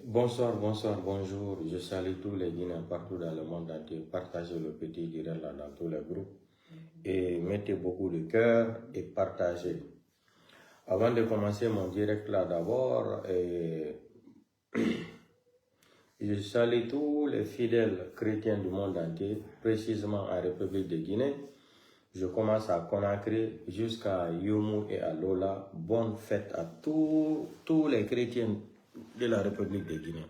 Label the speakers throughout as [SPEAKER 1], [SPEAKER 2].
[SPEAKER 1] Bonsoir, bonsoir, bonjour. Je salue tous les Guinéens partout dans le monde entier. Partagez le petit direct là dans tous les groupes et mettez beaucoup de cœur et partagez. Avant de commencer mon direct là d'abord, je salue tous les fidèles chrétiens du monde entier, précisément en République de Guinée. Je commence à Conakry jusqu'à Youmou et à Lola. Bonne fête à tous les chrétiens de la République de Guinée.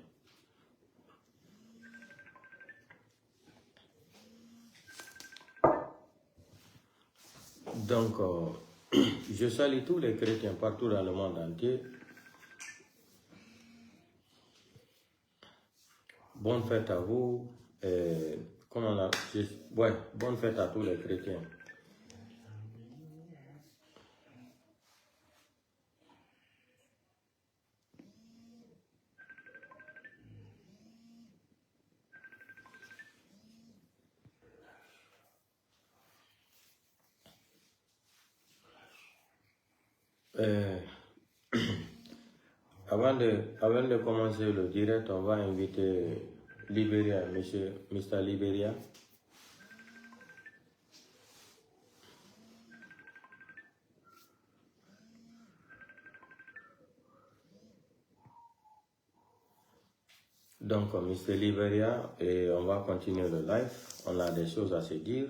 [SPEAKER 1] Donc, je salue tous les chrétiens partout dans le monde entier. Bonne fête à vous. Bonne fête à tous les chrétiens. Avant de commencer le direct, on va inviter Libéria, Mr. Libéria. Donc, Mr. Libéria, et on va continuer le live. On a des choses à se dire.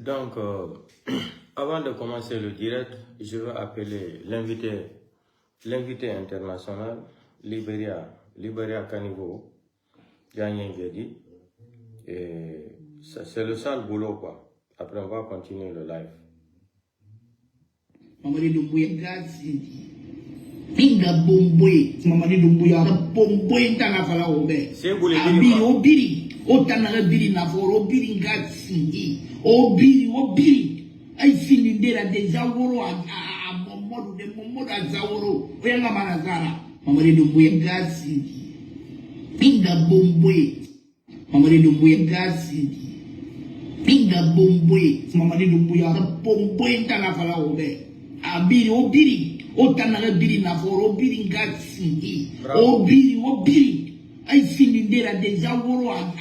[SPEAKER 1] Donc, avant de commencer le direct, je veux appeler l'invité international, Libéria Caniveau, Gagné Ngedi. Et c'est le sale boulot, quoi. Après, on va continuer le live.
[SPEAKER 2] Mamadi Doumbouya Gazi. Pinga Bomboué. Mamadi Doumbouya Bomboué Tana Fala Obe.
[SPEAKER 1] C'est vous les
[SPEAKER 2] Abiri, Obiri. Otana Biri Naforo, Obiri Gazi. Obiri. I see in there de Zaworo a Momodo de Momoda Zaworo. Oyanga Manazara. Mamadi Doumbouya Gazi. Pinga Bomboué. Mamadi Doumbouya Gazi. Pinga Bomboué. Mamadi Doumbouya Bomboué Tana Fala Obe. Abiri, Obiri. Otana Biri Naforo, Obiri Gazi. Obiri. I see in there de Zaworo a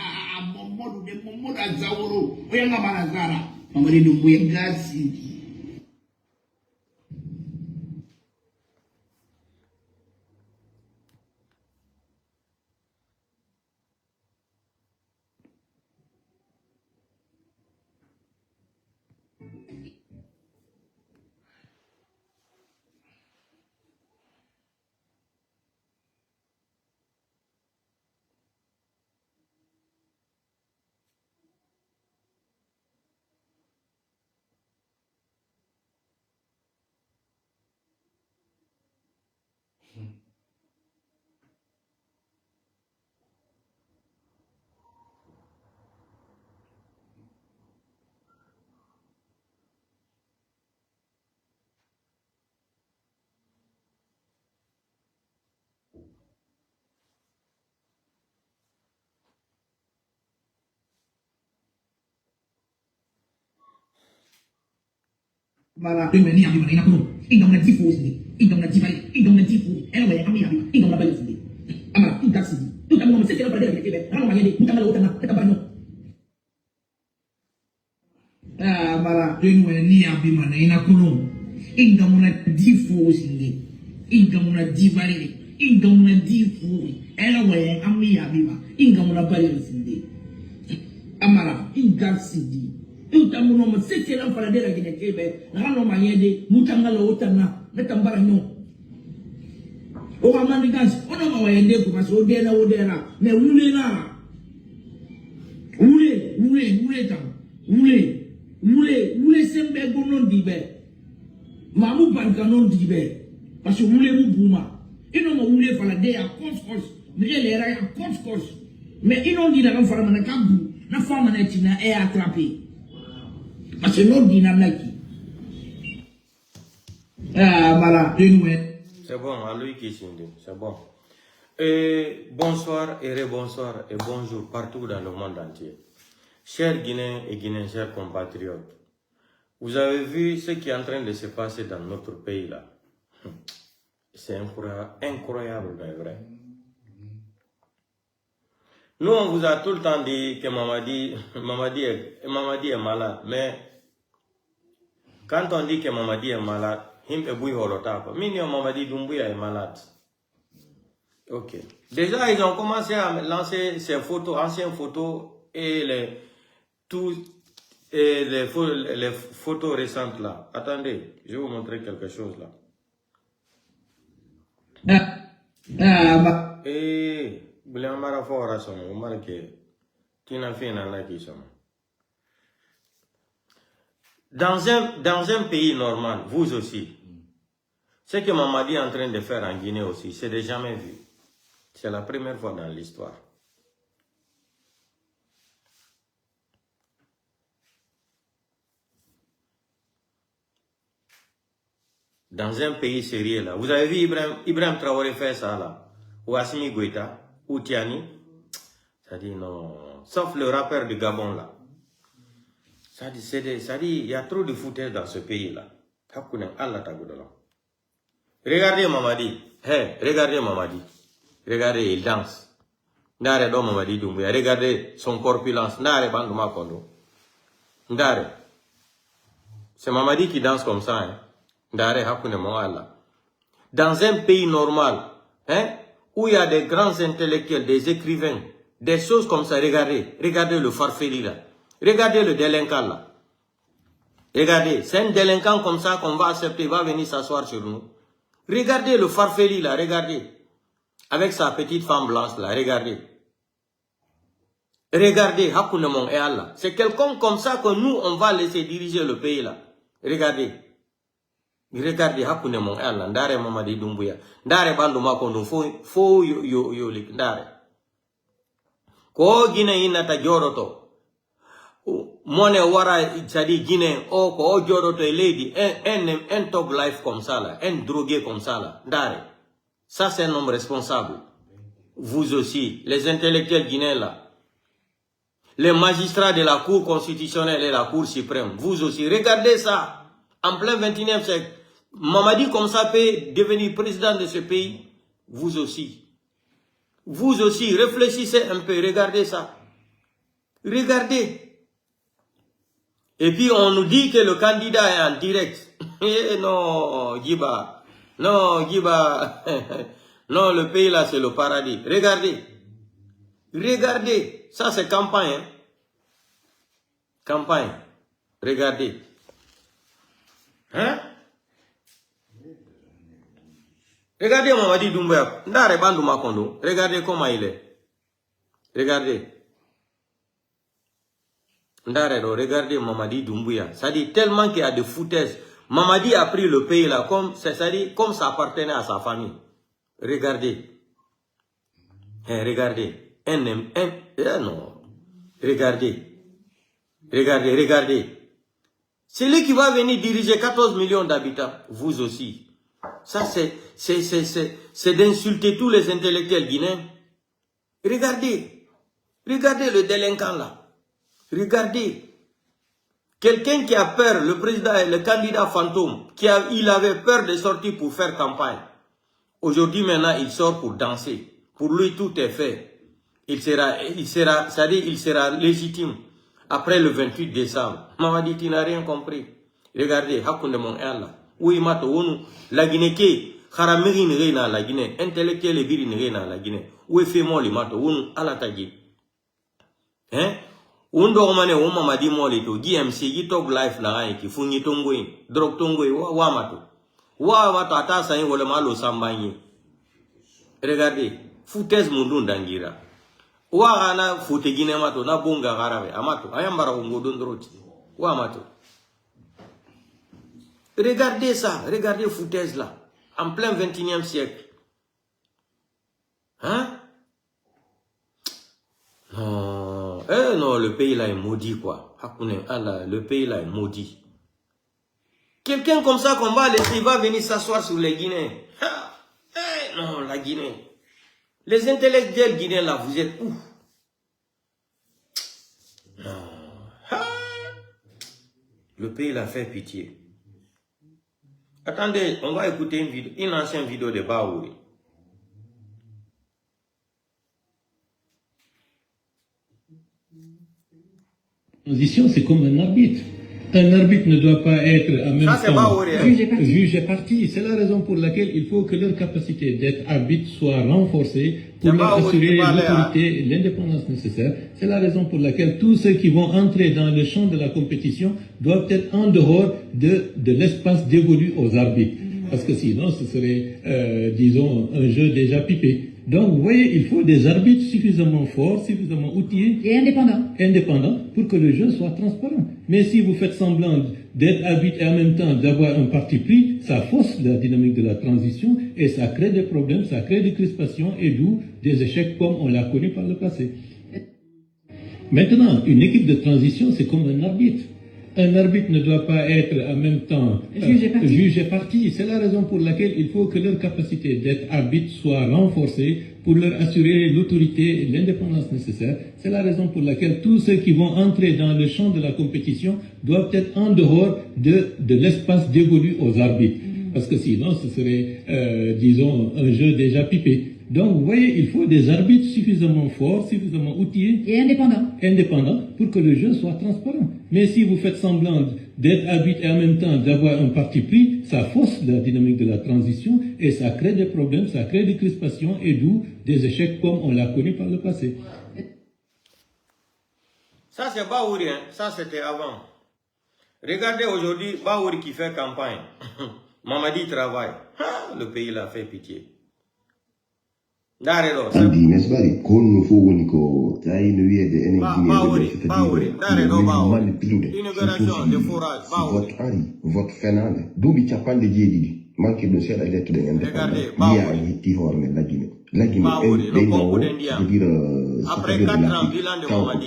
[SPEAKER 2] Momodo de Momoda Zaworo. Oyanga Manazara. Mamadi Doumbouya Gazi. Mala ni abi mana inakuno indom na tifu sini indom na tifu eno me ami abi indom na bale sini ama intaxi tu tamu mo se kera pradera kebe na mangede mutanga la utanga eta banyo mara tenu ni abi mana ina kuno inga muna difu singe inga muna divare inga muna difu ela we ami abi ma inga muna bari singe amara inga sidi utamuno mo sekela fala dera gine kebe na no mangede mutanga la utanga eta banyo o amandi gans ono ma wayende ko parce odena mais wule na wule tam wule sembe gonon dibe mamu bankanon dibe parce wule mu buma ino ma wule fala de a kos mais elle era a kos mais ino dina kan fara mana kambu na fama na tina e attraper parce no dina naki mala denoué.
[SPEAKER 1] C'est bon, à lui qui s'inde, c'est bon. Et bonsoir et rebonsoir et bonjour partout dans le monde entier. Chers Guinéens et Guinéens, chers compatriotes, vous avez vu ce qui est en train de se passer dans notre pays là. C'est incroyable, mais vrai. Nous, on vous a tout le temps dit que Mamadi est malade, mais quand on dit que Mamadi est malade, Mamadi Doumbouya est malade. Ok. Déjà, ils ont commencé à lancer ces photos, anciennes photos et les photos récentes là. Attendez, je vais vous montrer quelque chose là. Et dans un pays normal, vous aussi, ce que Mamadi est en train de faire en Guinée aussi, c'est de jamais vu. C'est la première fois dans l'histoire. Dans un pays sérieux là. Vous avez vu Ibrahim Traoré faire ça là? Ou Assimi Goïta? Ou Tiani? Ça dit non. Sauf le rappeur du Gabon là. Ça dit, il y a trop de foutaise dans ce pays là. Regardez Mamadi. Hey, regardez Mamadi. Regardez, il danse. Ndare do Mamadi Doumbouya. Regardez son corpulence. Ndare banduma kondo. Ndare. C'est Mamadi qui danse comme ça. Hein. Ndare hakune mo Allah. Dans un pays normal, hein, où il y a des grands intellectuels, des écrivains, des choses comme ça, regardez le farfeli là. Regardez le délinquant là. Regardez, c'est un délinquant comme ça qu'on va accepter, il va venir s'asseoir sur nous. Regardez le farfeli là, regardez. Avec sa petite femme blanche là, regardez. Regardez, Hakunemon et Allah. C'est quelqu'un comme ça que nous, on va laisser diriger le pays là. Regardez. Regardez, Hakunemon et Allah. Ndare Mamadi Doumbouya. Ndare Banduma Kondo. Fo yo lik. Ndare. Ko Guinée inata joroto. Mone wara c'est-à-dire Guinée, ko joroto et lady, un top life comme ça là, un drogué comme ça là, Ndare. Ça c'est un homme responsable. Vous aussi, les intellectuels guinéens là, les magistrats de la Cour constitutionnelle et la Cour suprême, vous aussi, regardez ça, en plein 21e siècle, Mamadi comme ça peut devenir président de ce pays, vous aussi. Vous aussi, réfléchissez un peu, regardez ça. Regardez. Et puis on nous dit que le candidat est en direct. Non, Giba. Non, Giba. Non, le pays là, c'est le paradis. Regardez. Regardez. Ça, c'est campagne. Hein? Campagne. Regardez. Hein? Regardez Mamadi Doumbouya. Ndare Bandouma Kondo. Regardez comment il est. Regardez. Regardez Mamadi Doumbouya. Ça dit tellement qu'il y a de foutaises. Mamadi a pris le pays là comme ça appartenait à sa famille. Regardez. Regardez. Non. Regardez. Regardez. C'est lui qui va venir diriger 14 millions d'habitants. Vous aussi. Ça c'est d'insulter tous les intellectuels guinéens. Regardez. Regardez le délinquant là. Regardez, quelqu'un qui a peur, le président, le candidat fantôme, il avait peur de sortir pour faire campagne. Aujourd'hui, maintenant, il sort pour danser. Pour lui, tout est fait. il sera légitime après le 28 décembre. Mamadi, tu n'as rien compris. Regardez, Hakounde mon Allah. Oui, mato, onu, la Guinée qui, Haramiri n'reina la Guinée, intellectuel et biri n'reina la Guinée. Oui, fais-moi le mato, onu, alatagi. Hein? Undo romane o Mamadi mole to, GMC, yi talk life la rai ki, funyi tongwe, drog tongwe, wa mato. Wa mato, ata sa yin wole malo sambanyi. Regardez, foutaise mundun dangira. Wa gana foute Guinée mato, na bunga garawe, amato, ayambara ungo dondroti. Wa mato. Regardez ça, regardez foutaise là, en plein 21e siècle. Hein? Non, non, le pays là est maudit quoi. Le pays là est maudit. Quelqu'un comme ça qu'on va laisser, il va venir s'asseoir sur les Guinéens. Non, la Guinée. Les intellectuels guinéens là, vous êtes où? Non. Le pays là fait pitié. Attendez, on va écouter une ancienne vidéo de Baouri.
[SPEAKER 3] Transition, c'est comme un arbitre. Un arbitre ne doit pas être en même temps juge et partie. C'est la raison pour laquelle il faut que leur capacité d'être arbitre soit renforcée pour leur assurer l'autorité et l'indépendance nécessaire. C'est la raison pour laquelle tous ceux qui vont entrer dans le champ de la compétition doivent être en dehors de l'espace dévolu aux arbitres. Parce que sinon, ce serait, disons, un jeu déjà pipé. Donc, vous voyez, il faut des arbitres suffisamment forts, suffisamment outillés
[SPEAKER 4] et indépendants
[SPEAKER 3] pour que le jeu soit transparent. Mais si vous faites semblant d'être arbitre et en même temps d'avoir un parti pris, ça fausse la dynamique de la transition et ça crée des problèmes, ça crée des crispations et d'où des échecs comme on l'a connu par le passé. Maintenant, une équipe de transition, c'est comme un arbitre. Un arbitre ne doit pas être en même temps juge et partie. C'est la raison pour laquelle il faut que leur capacité d'être arbitre soit renforcée pour leur assurer l'autorité et l'indépendance nécessaire. C'est la raison pour laquelle tous ceux qui vont entrer dans le champ de la compétition doivent être en dehors de l'espace dévolu aux arbitres. Parce que sinon, ce serait, disons, un jeu déjà pipé. Donc, vous voyez, il faut des arbitres suffisamment forts, suffisamment outillés
[SPEAKER 4] et
[SPEAKER 3] indépendants pour que le jeu soit transparent. Mais si vous faites semblant d'être arbitre et en même temps d'avoir un parti pris, ça fausse la dynamique de la transition et ça crée des problèmes, ça crée des crispations et d'où des échecs comme on l'a connu par le passé.
[SPEAKER 1] Ça c'est Baouri, hein? Ça c'était avant. Regardez aujourd'hui Baouri qui fait campagne. Mamadi travaille. Le pays l'a fait pitié.
[SPEAKER 5] Andi mesbari konno fo woni ko tayi no wiede enen vote fenande duuɓi capanɗe jeeɗiɗi manque ɗum seeɗa lettude en yiya en hetti hoore men laggine ɓeynowo c'est-à-dire taw ko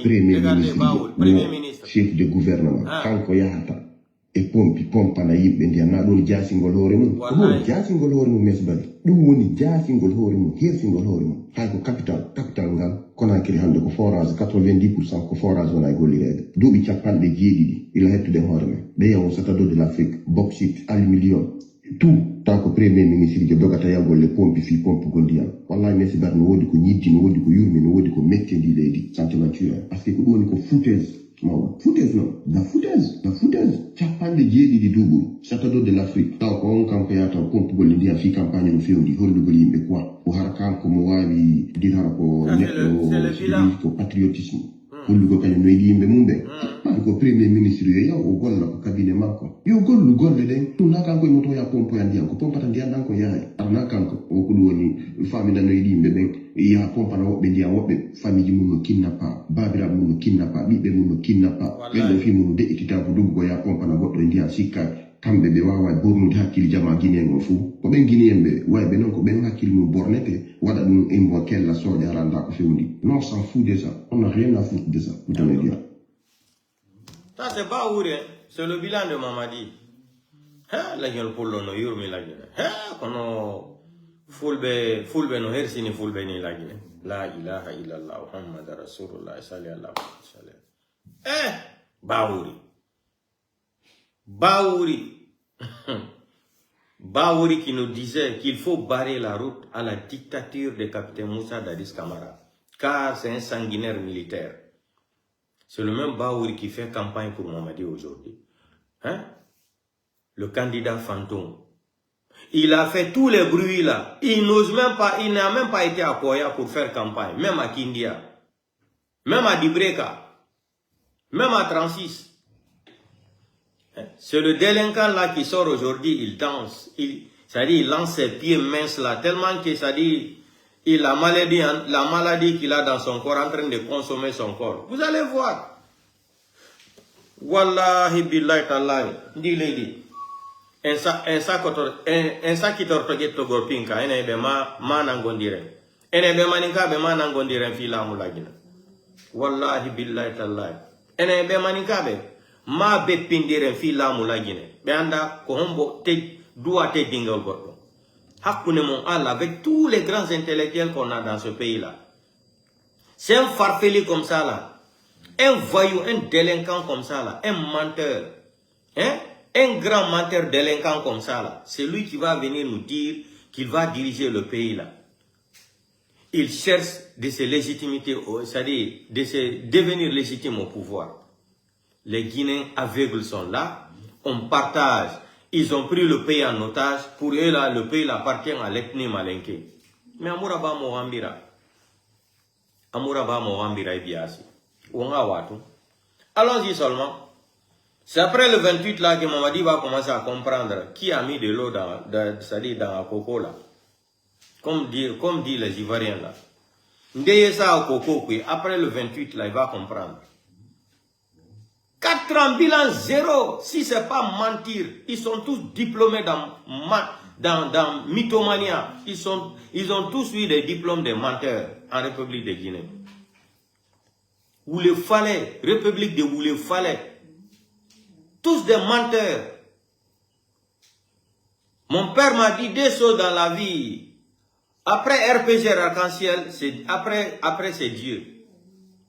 [SPEAKER 5] premier ministre chef de gouvernement kanko yahata e pompana yimɓe ndiyam na ɗum jaasingol hoore mum ko ɗum jaasingol hoore mum mesbari ɗum woni jaasingol hoore mum hersingol hoore mum hay ko capital ngal Conakry hande ko forage 90% ko forage wona e gollirede duuɓi capanɗe jeeɗiɗi ila hettude hoore men ɓeyawo satado de l'Afrique bauxite aluminium tout taw ko premier ministre jo dogata yagolle pompe fi pompugol ndiyam wallahi mesbari no woodi ko ñiddi no woodi ko yurmi no woodi ko metti ndi leydi sentiment tueur par ce que ko ɗum woni ko foutaise foutaise non la foutaise capanɗe jeeɗiɗi duuɓuru satado de l'Afrique taw ko on kanko yataw pompugol ndiyam fi campagne no fewndi hollugol yimɓe quoi o hara kanko mo wawi dir hara ko neɗɗo ko patriotisme hollugol kañum no yiɗi yimɓe mum ɓe ɓaɗi ko premier ministre yo yaw o golla ko cabinet makko yo gollu golle ɗen ɗum na kanko e moto ya pompoya ndiyam ko pompata ndiyam ɗan ko yahay arna kanko o ko ɗum woni famille no yiɗi yimɓe ɓen ya pompana woɓɓe ndiyam woɓɓe famille mum no kidnappa babiraɓe mum no kidnappa ɓiɓɓe mum no kidnappa ɓen ɗo fi mum no deƴƴitita ko duggo ya pompana goɗɗo e ndiyam sikka kamɓe ɓe wawa bornude hakkille jama guinéen fou ko ɓen guinéen ɓe wayɓe noon ko ɓen hakkille mum bornete waɗa ɗum e mbo kella sooƴe aranda ko fewndi non s'en fout de ça on n'a rien à foutre de ça vous allez dire
[SPEAKER 1] ça c'est Baouri, c'est le bilan de Mamadi. La gueule pour l'on yurmi la gueule. Kono fulbe no hersini fulbe ni la gueule. La ilaha illallah Muhammad Rasulullah sallallahu alaihi wasallam. Baouri qui nous disait qu'il faut barrer la route à la dictature de capitaine Moussa Dadis Camara. car c'est un sanguinaire militaire. C'est le même Baouri qui fait campagne pour Mamadi aujourd'hui. Hein? Le candidat fantôme. Il a fait tous les bruits là. Il n'ose même pas, il n'a même pas été à Koya pour faire campagne. Même à Kindia. Même à Dibreka. Même à 36. C'est le délinquant là qui sort aujourd'hui, il danse. C'est-à-dire, il lance ses pieds minces là, tellement que, c'est-à-dire, il a la maladie qu'il a dans son corps en train de consommer son corps. Vous allez voir. Wallahi billahi tallahi. Dis-le. Un sac qui tortogue to gorpinka, ene be ma nangondire. Ene be maninka be ma nangondire fila mulagina. Wallahi billahi tallahi. Ene be maninka be ma be pindire fila mulagina. Be anda ko hombo te doit te dingol gordo. Hakune mon Allah avec tous les grands intellectuels qu'on a dans ce pays-là. C'est un farfelu comme ça là. Un voyou, un délinquant comme ça là. Un menteur. Hein? Un grand menteur délinquant comme ça là. C'est lui qui va venir nous dire qu'il va diriger le pays là. Il cherche de se légitimiser, c'est-à-dire de se devenir légitime au pouvoir. Les Guinéens aveugles sont là. On partage. Ils ont pris le pays en otage. Pour eux, là, le pays appartient à l'ethnie malinké. Mais Amouraba Mohambira. Amouraba Mohambira et Biasi. Allons-y seulement. C'est après le 28 là que Mamadi va commencer à comprendre qui a mis de l'eau dans la coco là. Comme dit les Ivoiriens là. Ndeye ça au coco, puis après le 28 là, il va comprendre. 4 ans, bilan 0. Si c'est pas mentir, ils sont tous diplômés dans mythomania. Ils ont tous eu des diplômes de menteurs en République de Guinée. Oulé Falais, République de Oulé Falais. Tous des menteurs. Mon père m'a dit des choses dans la vie. Après RPG Arc-en-Ciel, après c'est Dieu.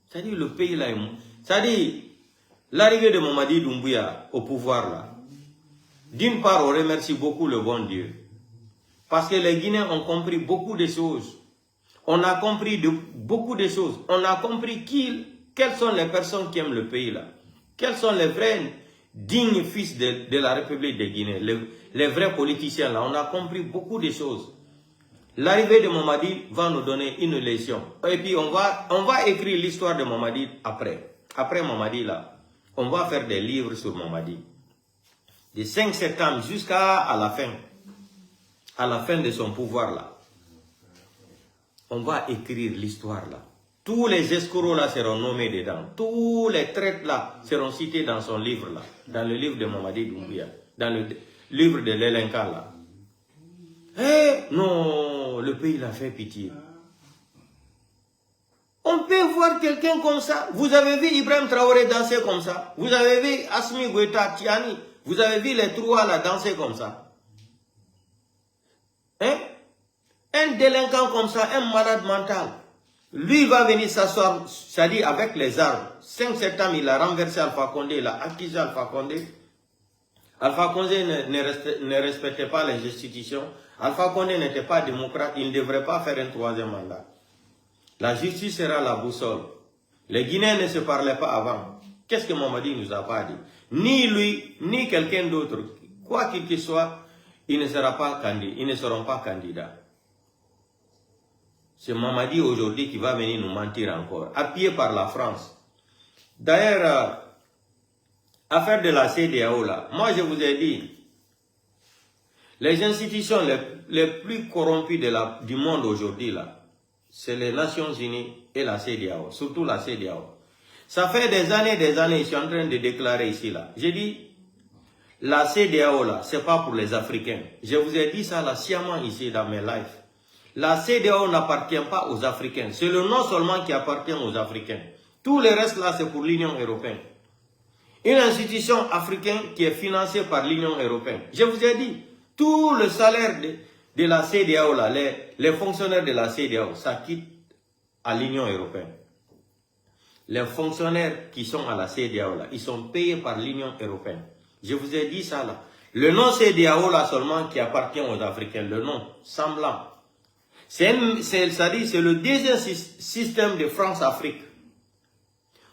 [SPEAKER 1] C'est-à-dire le pays là. C'est-à-dire l'arrivée de Mamadi Doumbouya au pouvoir là. D'une part, on remercie beaucoup le bon Dieu. Parce que les Guinéens ont compris beaucoup de choses. On a compris beaucoup de choses. On a compris quelles sont les personnes qui aiment le pays là. Quels sont les vrais dignes fils de la République de Guinée. Les vrais politiciens là. On a compris beaucoup de choses. L'arrivée de Mamadi va nous donner une leçon. Et puis on va écrire l'histoire de Mamadi après. Après Mamadi là. On va faire des livres sur Mamadi. De 5 septembre jusqu'à la fin. À la fin de son pouvoir là. On va écrire l'histoire là. Tous les escrocs là seront nommés dedans. Tous les traites là seront cités dans son livre là. Dans le livre de Mamadi Doumbouya. Dans le livre de l'Elenka là. Eh non, le pays l'a fait pitié. On peut voir quelqu'un comme ça. Vous avez vu Ibrahim Traoré danser comme ça. Vous avez vu Asmi Goïta Tiani. Vous avez vu les trois là danser comme ça. Hein? Un délinquant comme ça, un malade mental. Lui va venir s'asseoir, c'est-à-dire avec les armes. 5 septembre, il a renversé Alpha Condé, il a accusé Alpha Condé. Alpha Condé ne respectait pas les institutions. Alpha Condé n'était pas démocrate, il ne devrait pas faire un 3e mandat. La justice sera la boussole. Les Guinéens ne se parlaient pas avant. Qu'est-ce que Mamadi nous a pas dit? Ni lui, ni quelqu'un d'autre, quoi qu'il soit, ils ne seront pas candidats. C'est Mamadi aujourd'hui qui va venir nous mentir encore, appuyé par la France. D'ailleurs, affaire de la CEDEAO là, moi je vous ai dit, les institutions les plus corrompues du monde aujourd'hui là, c'est les Nations Unies et la CEDEAO, surtout la CEDEAO. Ça fait des années, je suis en train de déclarer ici là. J'ai dit, la CEDEAO là, c'est pas pour les Africains. Je vous ai dit ça là sciemment ici dans mes lives. La CEDEAO n'appartient pas aux Africains. C'est le nom seulement qui appartient aux Africains. Tout le reste là, c'est pour l'Union européenne. Une institution africaine qui est financée par l'Union européenne. Je vous ai dit, tout le salaire de la CEDEAO là, les fonctionnaires de la CEDEAO, ça quitte à l'Union européenne. Les fonctionnaires qui sont à la CEDEAO là, ils sont payés par l'Union européenne. Je vous ai dit ça là. Le nom CEDEAO là seulement qui appartient aux Africains, le nom semblant. C'est le deuxième système de France-Afrique.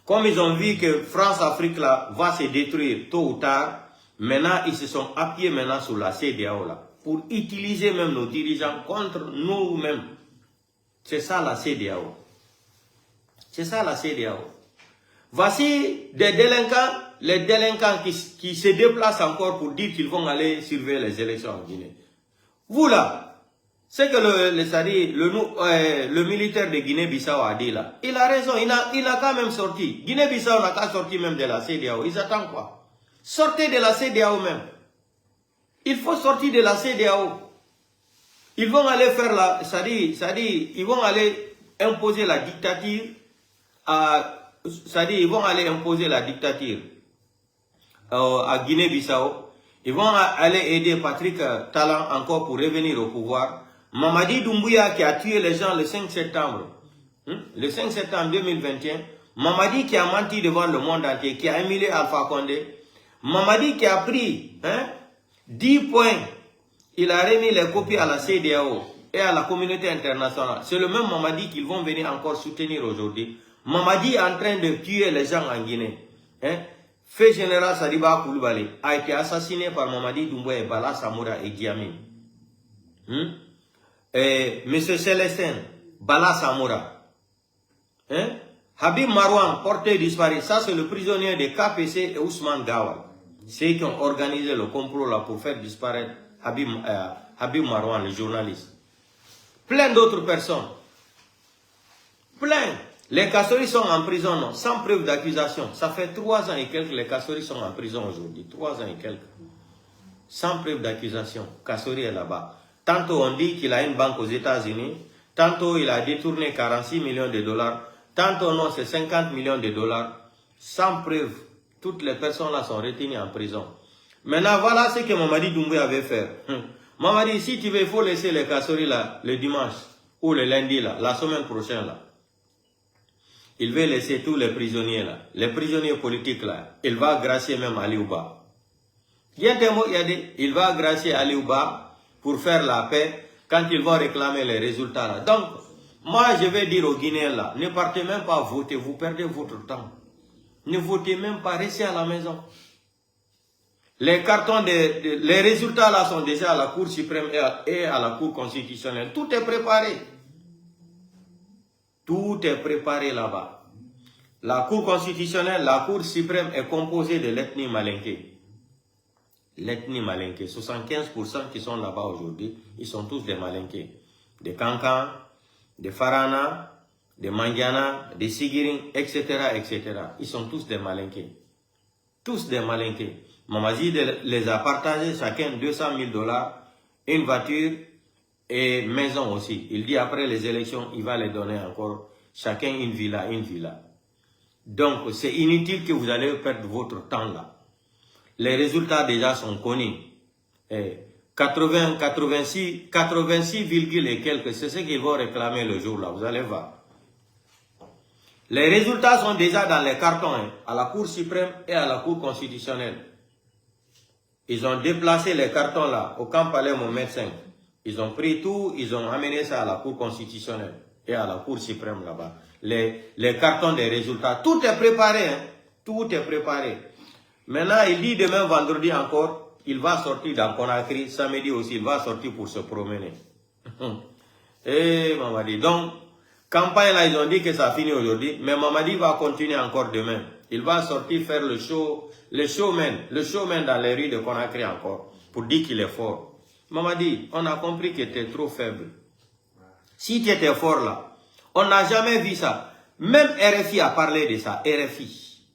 [SPEAKER 1] Comme ils ont vu que France-Afrique là va se détruire tôt ou tard, maintenant ils se sont appuyés maintenant sur la CEDEAO là, pour utiliser même nos dirigeants contre nous-mêmes. C'est ça la CEDEAO. C'est ça la CEDEAO. Voici des délinquants, les délinquants qui se déplacent encore pour dire qu'ils vont aller surveiller les élections en Guinée. Vous là, c'est que le militaire de Guinée-Bissau a dit là. Il a raison, il a quand même sorti. Guinée-Bissau n'a qu'à sortir même de la CEDEAO. Ils attendent quoi? Sortez de la CEDEAO même. Il faut sortir de la CEDEAO. Ils vont aller faire la... ils vont aller imposer la dictature ils vont aller imposer la dictature à Guinée-Bissau. Ils vont aller aider Patrick Talon encore pour revenir au pouvoir. Mamadi Doumbouya qui a tué les gens le 5 septembre. Le 5 septembre 2021. Mamadi qui a menti devant le monde entier, qui a humilié Alpha Condé. Mamadi qui a pris 10 points. Il a remis les copies à la CEDEAO et à la communauté internationale. C'est le même Mamadi qu'ils vont venir encore soutenir aujourd'hui. Mamadi est en train de tuer les gens en Guinée. Fait général Sadiba Koulibaly a été assassiné par Mamadi Doumbouya, Bala Samoura et Diamine. Monsieur Célestin, Bala Samoura. Habib Marwan, porté disparu. Ça, c'est le prisonnier de KPC et Ousmane Gawal. C'est eux qui ont organisé le complot là pour faire disparaître Habib Marwan, le journaliste. Plein d'autres personnes. Plein. Les Kassori sont en prison, non, sans preuve d'accusation. Ça fait 3 ans et quelques, les Kassori sont en prison aujourd'hui. 3 ans et quelques. Sans preuve d'accusation. Kassori est là-bas. Tantôt on dit qu'il a une banque aux États-Unis. Tantôt il a détourné 46 millions de dollars. Tantôt non, c'est 50 millions de dollars. Sans preuve. Toutes les personnes là sont retenues en prison. Maintenant, voilà ce que Mamadi Doumbouya avait fait. Mamadi, si tu veux, il faut laisser les Kassori là, le dimanche. Ou le lundi là, la semaine prochaine là. Il veut laisser tous les prisonniers là, les prisonniers politiques là. Il va gracier même Aliouba. Il va gracier Aliouba pour faire la paix quand ils vont réclamer les résultats là. Donc, moi je vais dire aux Guinéens là, ne partez même pas voter, vous perdez votre temps. Ne votez même pas, restez à la maison. Les cartons, les résultats là sont déjà à la Cour suprême et à la Cour constitutionnelle. Tout est préparé. Tout est préparé là-bas. La Cour constitutionnelle, la Cour suprême est composée de l'ethnie malinké. L'ethnie malinké, 75% qui sont là-bas aujourd'hui, ils sont tous des malinké. Des Kankan, des Farana, des Mandiana, des Sigiring, etc., etc. Ils sont tous des malinké. Tous des malinké. Mamadi les a partagés chacun 200 000 $, une voiture, et maison aussi. Il dit après les élections, il va les donner encore chacun une villa, une villa. Donc c'est inutile que vous allez perdre votre temps là. Les résultats déjà sont connus. 86, et quelques, c'est ce qu'ils vont réclamer le jour là, vous allez voir. Les résultats sont déjà dans les cartons, à la Cour suprême et à la Cour constitutionnelle. Ils ont déplacé les cartons là, au camp Palermo médecin. Ils ont pris tout, ils ont amené ça à la Cour constitutionnelle et à la Cour suprême là-bas. Les cartons des résultats, tout est préparé, tout est préparé. Maintenant, il dit demain vendredi encore, il va sortir dans Conakry, samedi aussi, il va sortir pour se promener. Mamadi, donc, campagne là, ils ont dit que ça finit aujourd'hui, mais Mamadi va continuer encore demain. Il va sortir faire le showman dans les rues de Conakry encore, pour dire qu'il est fort. Mamadi, on a compris que tu es trop faible. Si tu étais fort là, on n'a jamais vu ça. Même RFI a parlé de ça. RFI.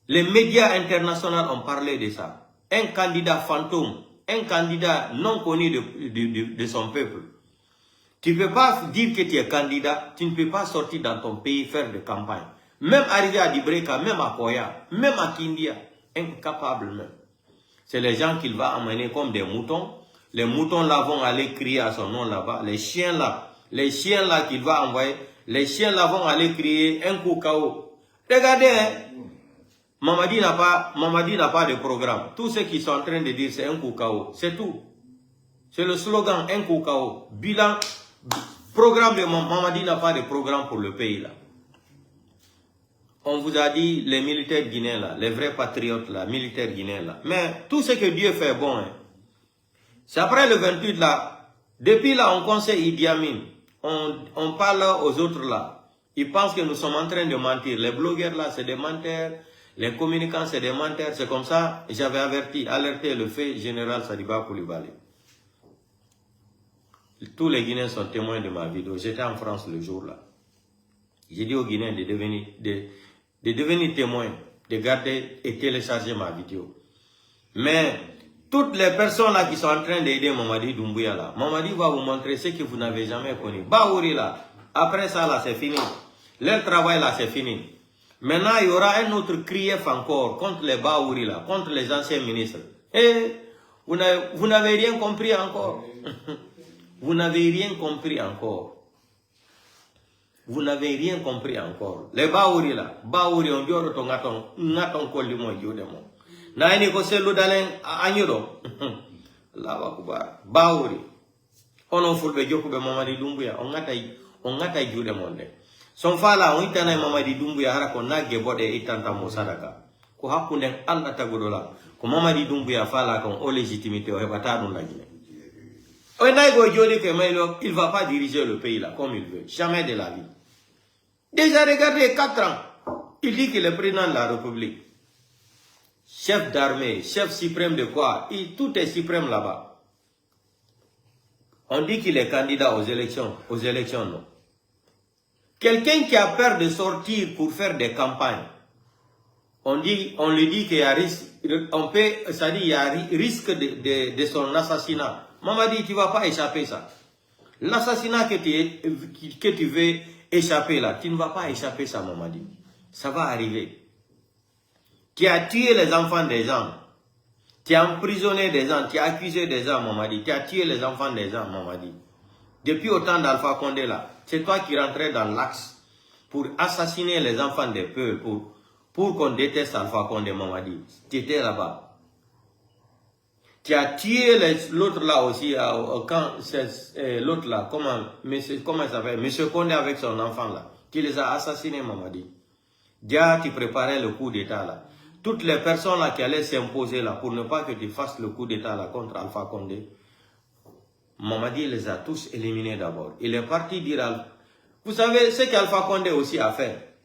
[SPEAKER 1] Les médias internationaux ont parlé de ça. Un candidat fantôme, un candidat non connu de son peuple. Tu ne peux pas dire que tu es candidat, tu ne peux pas sortir dans ton pays faire de campagne. Même arriver à Dibreka, même à Koya, même à Kindia, incapable même. C'est les gens qu'il va amener comme des moutons. Les moutons là vont aller crier à son nom là-bas. Les chiens là qu'il va envoyer, les chiens là vont aller crier un coup KO. Regardez, Mamadi n'a pas de programme. Tout ce qu'ils sont en train de dire, c'est un coup KO. C'est tout. C'est le slogan Nkokao. Bilan, programme de Mamadi n'a pas de programme pour le pays là. On vous a dit les militaires guinéens là, les vrais patriotes là, militaires guinéens là. Mais tout ce que Dieu fait bon, hein. C'est après le 28 là, depuis là on conseille Idi Amin, on parle aux autres là. Ils pensent que nous sommes en train de mentir. Les blogueurs là c'est des menteurs, les communicants c'est des menteurs. C'est comme ça, j'avais alerté le fait général Sadiba Koulibaly. Tous les Guinéens sont témoins de ma vidéo. J'étais en France le jour là. J'ai dit aux Guinéens de devenir témoins, de garder et télécharger ma vidéo. Mais toutes les personnes là qui sont en train d'aider Mamadi Doumbouya là, Mamadi va vous montrer ce que vous n'avez jamais connu. Baouri là, après ça là c'est fini. Leur travail là c'est fini. Maintenant il y aura un autre grief encore contre les Baouri là, contre les anciens ministres. Et vous n'avez rien compris encore. Vous n'avez rien compris encore. Vous n'avez rien compris encore. Les Baouri là, Baouri on dit on ngaton koli mo yodemo. Na ini ko selu dalen anyodo. La bakuba. Baouri. On fulbe jokube Mamadi Doumbouya on ngata jude monde. Son fala on itana Mamadi Doumbouya hara ko nagge bode itanta mo sadaka. Ko hakkunde Allah tagodola. Ko Mamadi Doumbouya fala kon o légitimité o hebata dum la Guinée. Il ne va pas diriger le pays là comme il veut. Jamais de la vie. Déjà regardez 4 ans. Il dit qu'il est président de la République. Chef d'armée, chef suprême de quoi? Tout est suprême là-bas. On dit qu'il est candidat aux élections. Aux élections, non. Quelqu'un qui a peur de sortir pour faire des campagnes. On lui dit qu'il y a risque. C'est-à-dire il y a risque de son assassinat. Mamadi, tu ne vas pas échapper ça. L'assassinat que tu veux échapper là, tu ne vas pas échapper ça, Mamadi. Ça va arriver. Tu as tué les enfants des gens. Tu as emprisonné des gens. Tu as accusé des gens, Mamadi. Tu as tué les enfants des gens, Mamadi. Depuis autant d'Alpha Condé là, c'est toi qui rentrais dans l'axe pour assassiner les enfants des peuples, pour qu'on déteste Alpha Condé, Mamadi. Tu étais là-bas. Tu as tué l'autre là aussi, quand l'autre là, comment il s'appelle, Monsieur Condé avec son enfant là, qui les a assassinés, Mamadi. Déjà, tu préparais le coup d'état là. Toutes les personnes là qui allaient s'imposer là, pour ne pas que tu fasses le coup d'état là contre Alpha Condé, Mamadi les a tous éliminés d'abord. Il est parti dire, vous savez ce qu'Alpha Condé aussi a fait.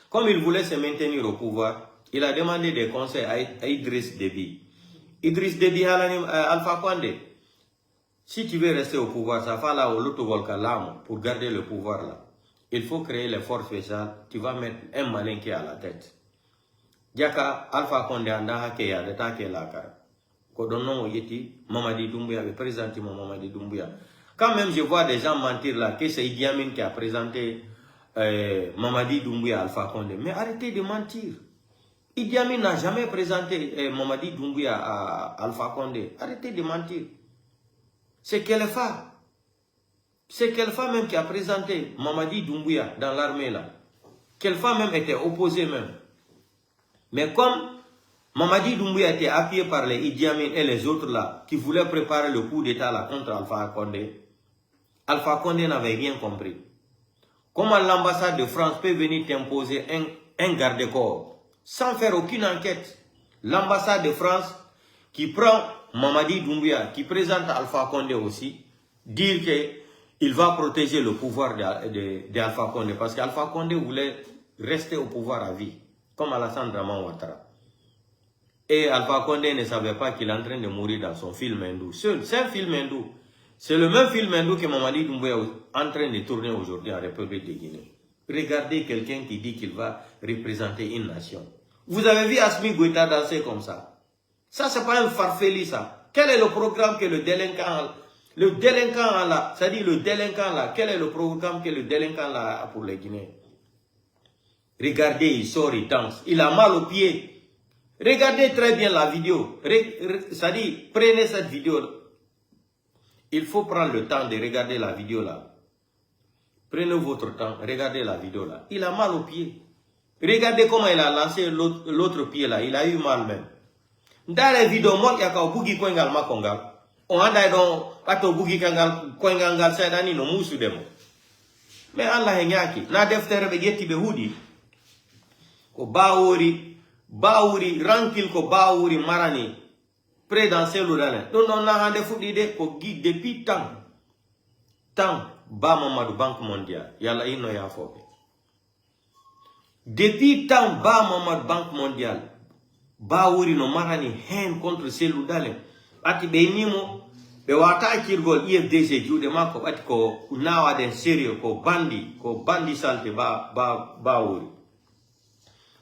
[SPEAKER 1] Comme il voulait se maintenir au pouvoir, il a demandé des conseils à Idriss Déby. Idriss Déby Alpha Condé, si tu veux rester au pouvoir, ça va là au Lotovolka l'âme pour garder le pouvoir là. Il faut créer les forces spéciales, tu vas mettre un malin qui est à la tête. Diaka Alpha Condé anda ke ya deta ke la kara. Ko donnon yeti Mamadi Doumbouya avait présenté Mamadi Doumbouya. Quand même je vois des gens mentir là que c'est Idi Amin qui a présenté Mamadi Doumbouya Alpha Condé. Mais arrêtez de mentir. Idi Amin n'a jamais présenté Mamadi Doumbouya à Alpha Condé. Arrêtez de mentir. C'est Kelfa. C'est Kelfa même qui a présenté Mamadi Doumbouya dans l'armée là. Kelfa même était opposé même. Mais comme Mamadi Doumbouya était appuyé par les Idi Amin et les autres là, qui voulaient préparer le coup d'état là contre Alpha Condé n'avait rien compris. Comment l'ambassade de France peut venir t'imposer un garde-corps sans faire aucune enquête? L'ambassade de France qui prend Mamadi Doumbouya, qui présente Alpha Condé aussi, dire qu'il va protéger le pouvoir d'Alpha Condé. Parce qu'Alpha Condé voulait rester au pouvoir à vie, comme Alassane Draman Ouattara. Et Alpha Condé ne savait pas qu'il est en train de mourir dans son film hindou. C'est un film hindou. C'est le même film hindou que Mamadi Doumbouya est en train de tourner aujourd'hui en République de Guinée. Regardez quelqu'un qui dit qu'il va représenter une nation. Vous avez vu Assimi Goïta danser comme ça? Ça, c'est pas un farfeli, ça. Quel est le programme que le délinquant là, c'est-à-dire le délinquant là, quel est le programme que le délinquant là a pour les Guinéens? Regardez, il sort, il danse. Il a mal aux pieds. Regardez très bien la vidéo. C'est-à-dire, prenez cette vidéo. Il faut prendre le temps de regarder la vidéo là. Prenez votre temps, regardez la vidéo là. Il a mal aux pieds. Regardez comment il a lancé l'autre pied là. Il a eu mal même. Dans la vidéo, moi, il y a un bougi kongal ma kongal. on anda don pato bugi kangal ko ngal sedani no musu demo mais Allah e nyaki na deftere be getti be hudi ko bawori rankil ko bawori marani présidentiel dalen don non na hande fudi de ko gi depuis temps ba Mamadou Banque mondiale yalla ino ya fobe depuis temps ba Mamadou Banque mondiale bawori no marani hen contre selu dalen ati be nimo be wata kirgol IFDC juude makko ati ko nawa den sérieux ko bandi salte ba wori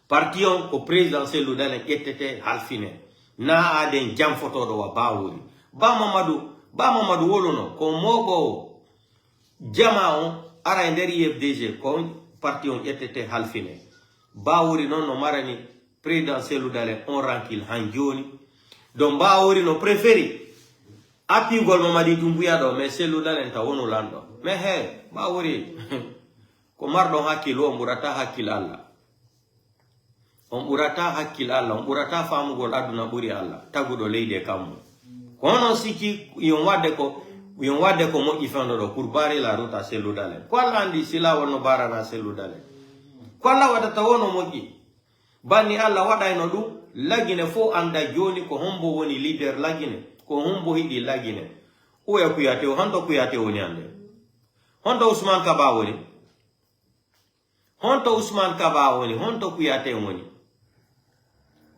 [SPEAKER 1] partion ko présidentiel dalen ettete halfine na aden jam photo do wa ba wori ba Mamadou wolono ko mogo jama on ara nder IFDC ko partion ettete halfine ba wori non no marani présidentiel dalen on rankil hanjoni donc ba wori no préféré api gol Mamadi Doumbouya do mais selu dalen ta wono lando mais he ba wori ko mardo hakkilo on burata hakkil Allah on burata famu gol aduna buri Allah tagudo leyde kammo kono siki yon wadde ko mo ifando do pour barrer la route à selu dalen ko landi sila wono barana selu dalen ko Allah wadata wono moji bani Allah wadayno dum lagine fo anda joni ko hombo woni leader lagine ko hombo hidi lagine o ya kuyate o hando kuyate woni ande honto Ousmane Kaba woni honto kuyate woni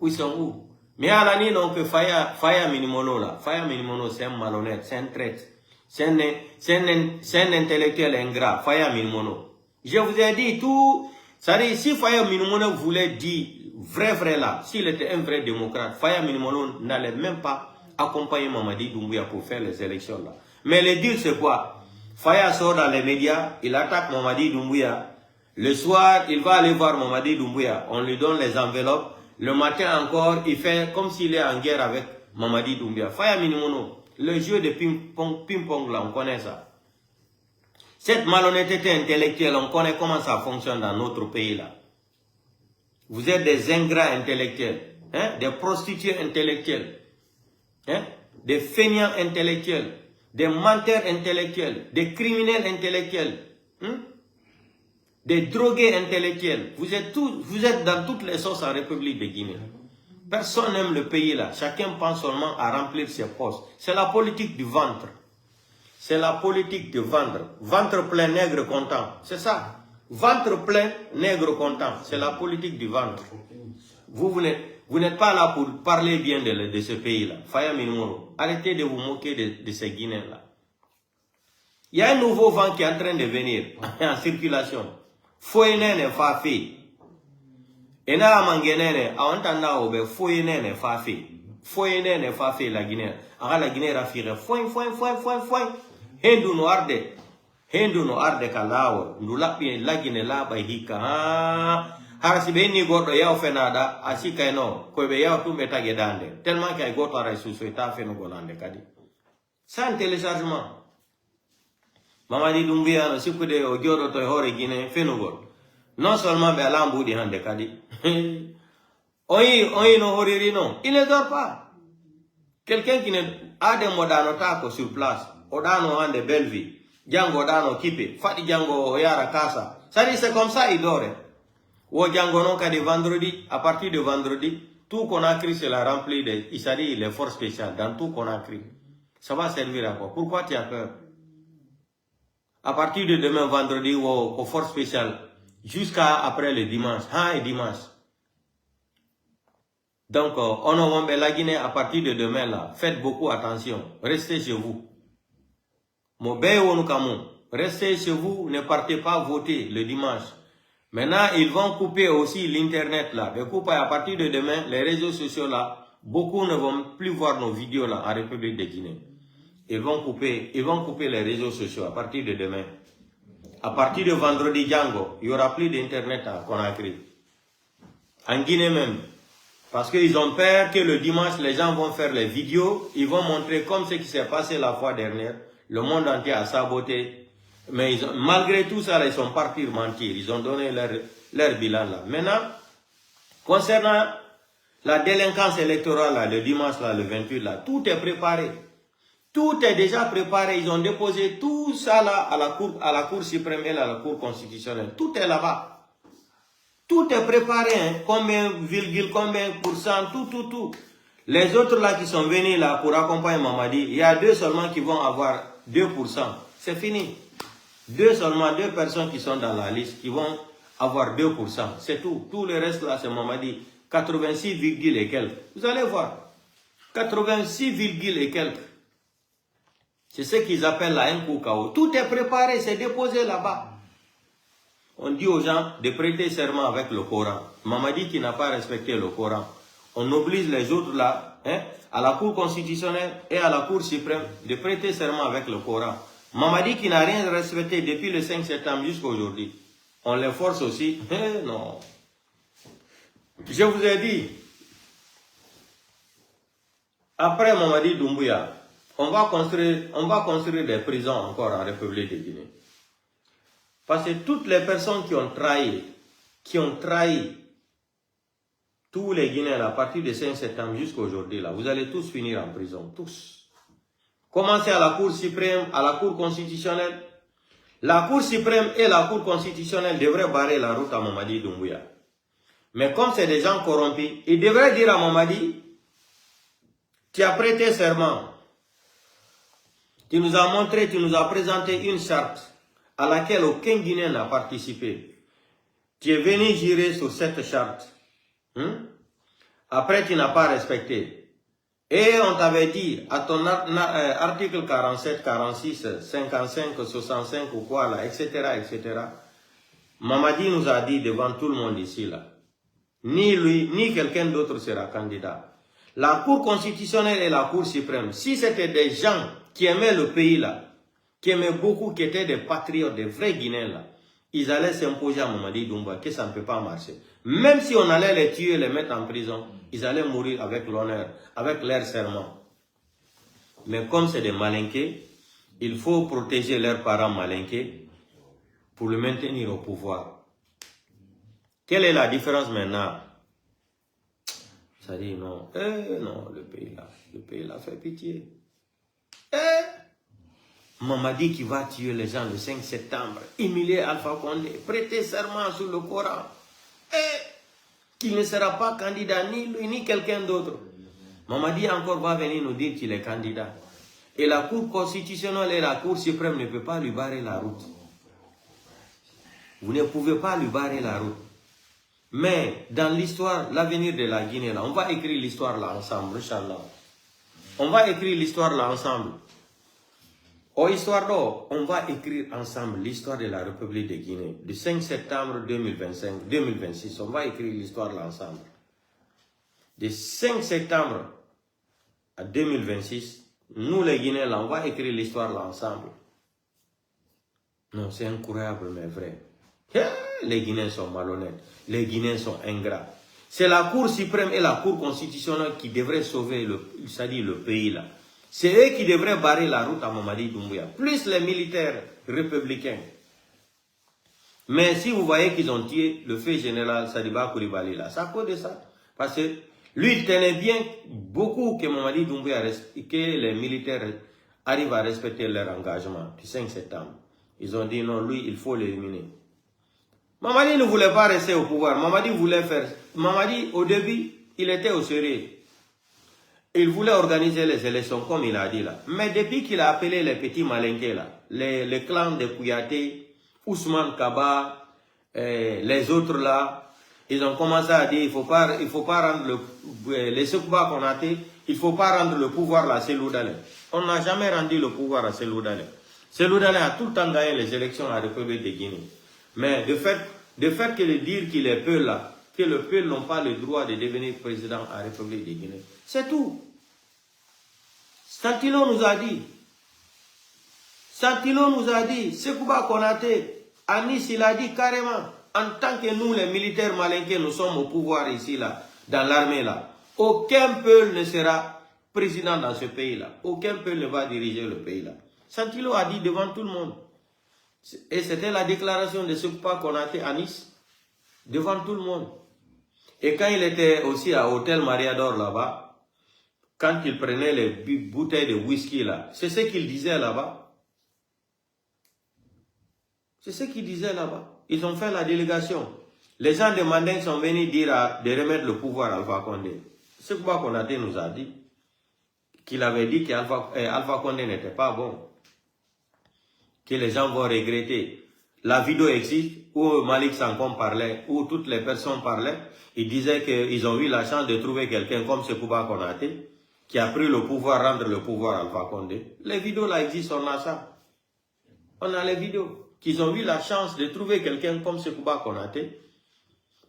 [SPEAKER 1] uisongu mais ala ni non que faya minimono c'est malhonnête c'est un traître c'est un intellectuel ingrat faya minimono je vous ai dit tout ça dit si faya minimono voulait dire vrai là s'il était un vrai démocrate faya minimono n'allait même pas accompagner Mamadi Doumbouya pour faire les élections là. Mais le deal c'est quoi? Faya sort dans les médias, il attaque Mamadi Doumbouya. Le soir, il va aller voir Mamadi Doumbouya. On lui donne les enveloppes. Le matin encore, il fait comme s'il est en guerre avec Mamadi Doumbouya. Faya Minimono, le jeu de ping-pong là, on connaît ça. Cette malhonnêteté intellectuelle, on connaît comment ça fonctionne dans notre pays là. Vous êtes des ingrats intellectuels, hein? Des prostituées intellectuelles. Hein? Des feignants intellectuels, des menteurs intellectuels, des criminels intellectuels, des drogués intellectuels. Vous êtes dans toutes les sauces en République de Guinée. Personne n'aime le pays là. Chacun pense seulement à remplir ses postes. C'est la politique du ventre. C'est la politique du ventre. Ventre plein, nègre content. C'est ça. Ventre plein, nègre content. C'est la politique du ventre. Vous n'êtes pas là pour parler bien de ce pays-là. Faya Minimono, arrêtez de vous moquer de ces Guinéens-là. Il y a un nouveau vent qui est en train de venir en circulation. Foyenene Fafi. Ena mangenene, awantanda obe, foyenene Fafi. Foyenene Fafi la Guinée. Ara la Guinée rafire. Foin. Hendu no arde kalawo. Ndulapi la Guinée la hika. Harasi beni goto yao fenada asika eno ko be yao tumbe tage dande tellement kay goto ara susu ta feno golande kadi sans téléchargement Mamadi Doumbouya no sikude o jodo to hore Guinée feno gol non seulement be alambudi hande kadi oyi no horiri non il ne dort pas quelqu'un qui ne a des modano tako sur place odano hande Belleville jango odano kipe fadi jango yara kasa ça dit c'est comme ça il dort. Ou Djangonon kadi vendredi, à partir de vendredi, tout Conakry sera rempli de, il s'agit les forces spéciales dans tout Conakry. Ça va servir à quoi? Pourquoi tu as peur? À partir de demain vendredi aux forces spéciales, jusqu'à après le dimanche, et dimanche. Donc, on a la Guinée à partir de demain là. Faites beaucoup attention. Restez chez vous. Restez chez vous, ne partez pas voter le dimanche. Maintenant, ils vont couper aussi l'internet là. Ils coupent à partir de demain, les réseaux sociaux là, beaucoup ne vont plus voir nos vidéos là en République de Guinée. Ils vont couper les réseaux sociaux à partir de demain. À partir de vendredi Django, il n'y aura plus d'internet à Conakry. En Guinée même. Parce qu'ils ont peur que le dimanche, les gens vont faire les vidéos, ils vont montrer comme ce qui s'est passé la fois dernière. Le monde entier a saboté. Mais malgré tout ça, ils sont partis mentir. Ils ont donné leur bilan là. Maintenant, concernant la délinquance électorale là, le dimanche là, le 28 là, tout est préparé. Tout est déjà préparé. Ils ont déposé tout ça là à la Cour suprême et à la Cour constitutionnelle. Tout est là-bas. Tout est préparé. Hein. Combien, combien pourcent, tout. Les autres là qui sont venus là pour accompagner Mamadi, il y a 2 seulement qui vont avoir 2%. C'est fini. 2 seulement, 2 personnes qui sont dans la liste qui vont avoir 2%. C'est tout. Tout le reste là, c'est Mamadi. 86, et quelques. Vous allez voir. 86, et quelques. C'est ce qu'ils appellent la Nkukao. Tout est préparé, c'est déposé là-bas. On dit aux gens de prêter serment avec le Coran. Mamadi qui n'a pas respecté le Coran. On oblige les autres là, hein, à la Cour constitutionnelle et à la Cour suprême de prêter serment avec le Coran. Mamadi qui n'a rien respecté depuis le 5 septembre jusqu'à aujourd'hui. On les force aussi. Non. Je vous ai dit, après Mamadi Doumbouya, on va construire des prisons encore en République de Guinée. Parce que toutes les personnes qui ont trahi tous les Guinéens à partir du 5 septembre jusqu'à aujourd'hui, là, vous allez tous finir en prison, tous. Commencez à la Cour suprême, à la Cour constitutionnelle. La Cour suprême et la Cour constitutionnelle devraient barrer la route à Mamadi Doumbouya. Mais comme c'est des gens corrompus, ils devraient dire à Mamadi, tu as prêté serment. Tu nous as montré, tu nous as présenté une charte à laquelle aucun Guinéen n'a participé. Tu es venu jurer sur cette charte. Après, tu n'as pas respecté. Et on t'avait dit, à ton article 47, 46, 55, 65 ou quoi là, etc., etc. Mamadi nous a dit devant tout le monde ici là, ni lui, ni quelqu'un d'autre sera candidat. La Cour constitutionnelle et la Cour suprême, si c'était des gens qui aimaient le pays là, qui aimaient beaucoup, qui étaient des patriotes, des vrais Guinéens là, ils allaient s'imposer à Mamadi Doumbouya que ça ne peut pas marcher. Même si on allait les tuer, les mettre en prison, ils allaient mourir avec l'honneur, avec leur serment. Mais comme c'est des malinqués, il faut protéger leurs parents malinqués pour le maintenir au pouvoir. Quelle est la différence maintenant? Ça dit non, non, le pays là fait pitié. Mamadi qui va tuer les gens le 5 septembre, humilier Alpha Condé, prêter serment sur le Coran, qu'il ne sera pas candidat, ni lui, ni quelqu'un d'autre. Mamadi encore va venir nous dire qu'il est candidat. Et la Cour constitutionnelle et la Cour suprême ne peuvent pas lui barrer la route. Vous ne pouvez pas lui barrer la route. Mais dans l'histoire, l'avenir de la Guinée, là, on va écrire l'histoire là ensemble, Inch'Allah. On va écrire l'histoire là ensemble. Au histoire d'or, on va écrire ensemble l'histoire de la République de Guinée. Du 5 septembre 2025-2026, on va écrire l'histoire là ensemble. Du 5 septembre à 2026, nous les Guinéens là, on va écrire l'histoire là ensemble. Non, c'est incroyable mais vrai. Les Guinéens sont malhonnêtes. Les Guinéens sont ingrats. C'est la Cour suprême et la Cour constitutionnelle qui devraient sauver le pays là. C'est eux qui devraient barrer la route à Mamadi Doumbouya. Plus les militaires républicains. Mais si vous voyez qu'ils ont tué le feu général Sadiba Koulibaly là, c'est à cause de ça. Parce que lui, il tenait bien beaucoup que Mamadi Doumbouya, que les militaires arrivent à respecter leur engagement du 5 septembre. Ils ont dit non, lui, il faut l'éliminer. Mamadi ne voulait pas rester au pouvoir. Mamadi voulait faire... Mamadi, au début, il était au sérieux. Il voulait organiser les élections, comme il a dit là. Mais depuis qu'il a appelé les petits malinqués là, les clans de Kouyaté, Ousmane Kaba, les autres là, ils ont commencé à dire il faut pas rendre les Sekouba Konaté, il faut pas rendre le pouvoir à Cellou Dalein. On n'a jamais rendu le pouvoir à Cellou Dalein. Cellou Dalein a tout le temps gagné les élections à la République de Guinée. Mais de fait que de dire qu'il est peu là, que le peuple n'ont pas le droit de devenir président à la République de Guinée. C'est tout. Santilo nous a dit. Santilo nous a dit. Sekouba Konaté, Anis, il a dit carrément, en tant que nous, les militaires malinqués, nous sommes au pouvoir ici, là, dans l'armée, là. Aucun peuple ne sera président dans ce pays-là. Aucun peuple ne va diriger le pays-là. Santilo a dit devant tout le monde. Et c'était la déclaration de Sekouba Konaté à Nice, devant tout le monde. Et quand il était aussi à Hôtel Mariador là-bas, quand ils prenaient les bouteilles de whisky là, c'est ce qu'ils disaient là-bas. C'est ce qu'ils disaient là-bas. Ils ont fait la délégation. Les gens de Manding sont venus dire de remettre le pouvoir à Alpha Condé. Ce que Konaté nous a dit, qu'il avait dit qu'Alpha Condé n'était pas bon. Que les gens vont regretter. La vidéo existe où Malik Sankom parlait, où toutes les personnes parlaient. Ils disaient qu'ils ont eu la chance de trouver quelqu'un comme Sekouba Konaté, qui a pris le pouvoir, rendre le pouvoir à Alpha Condé. Les vidéos là existent, on a ça. On a les vidéos. Qu'ils ont eu la chance de trouver quelqu'un comme Sekouba Konaté.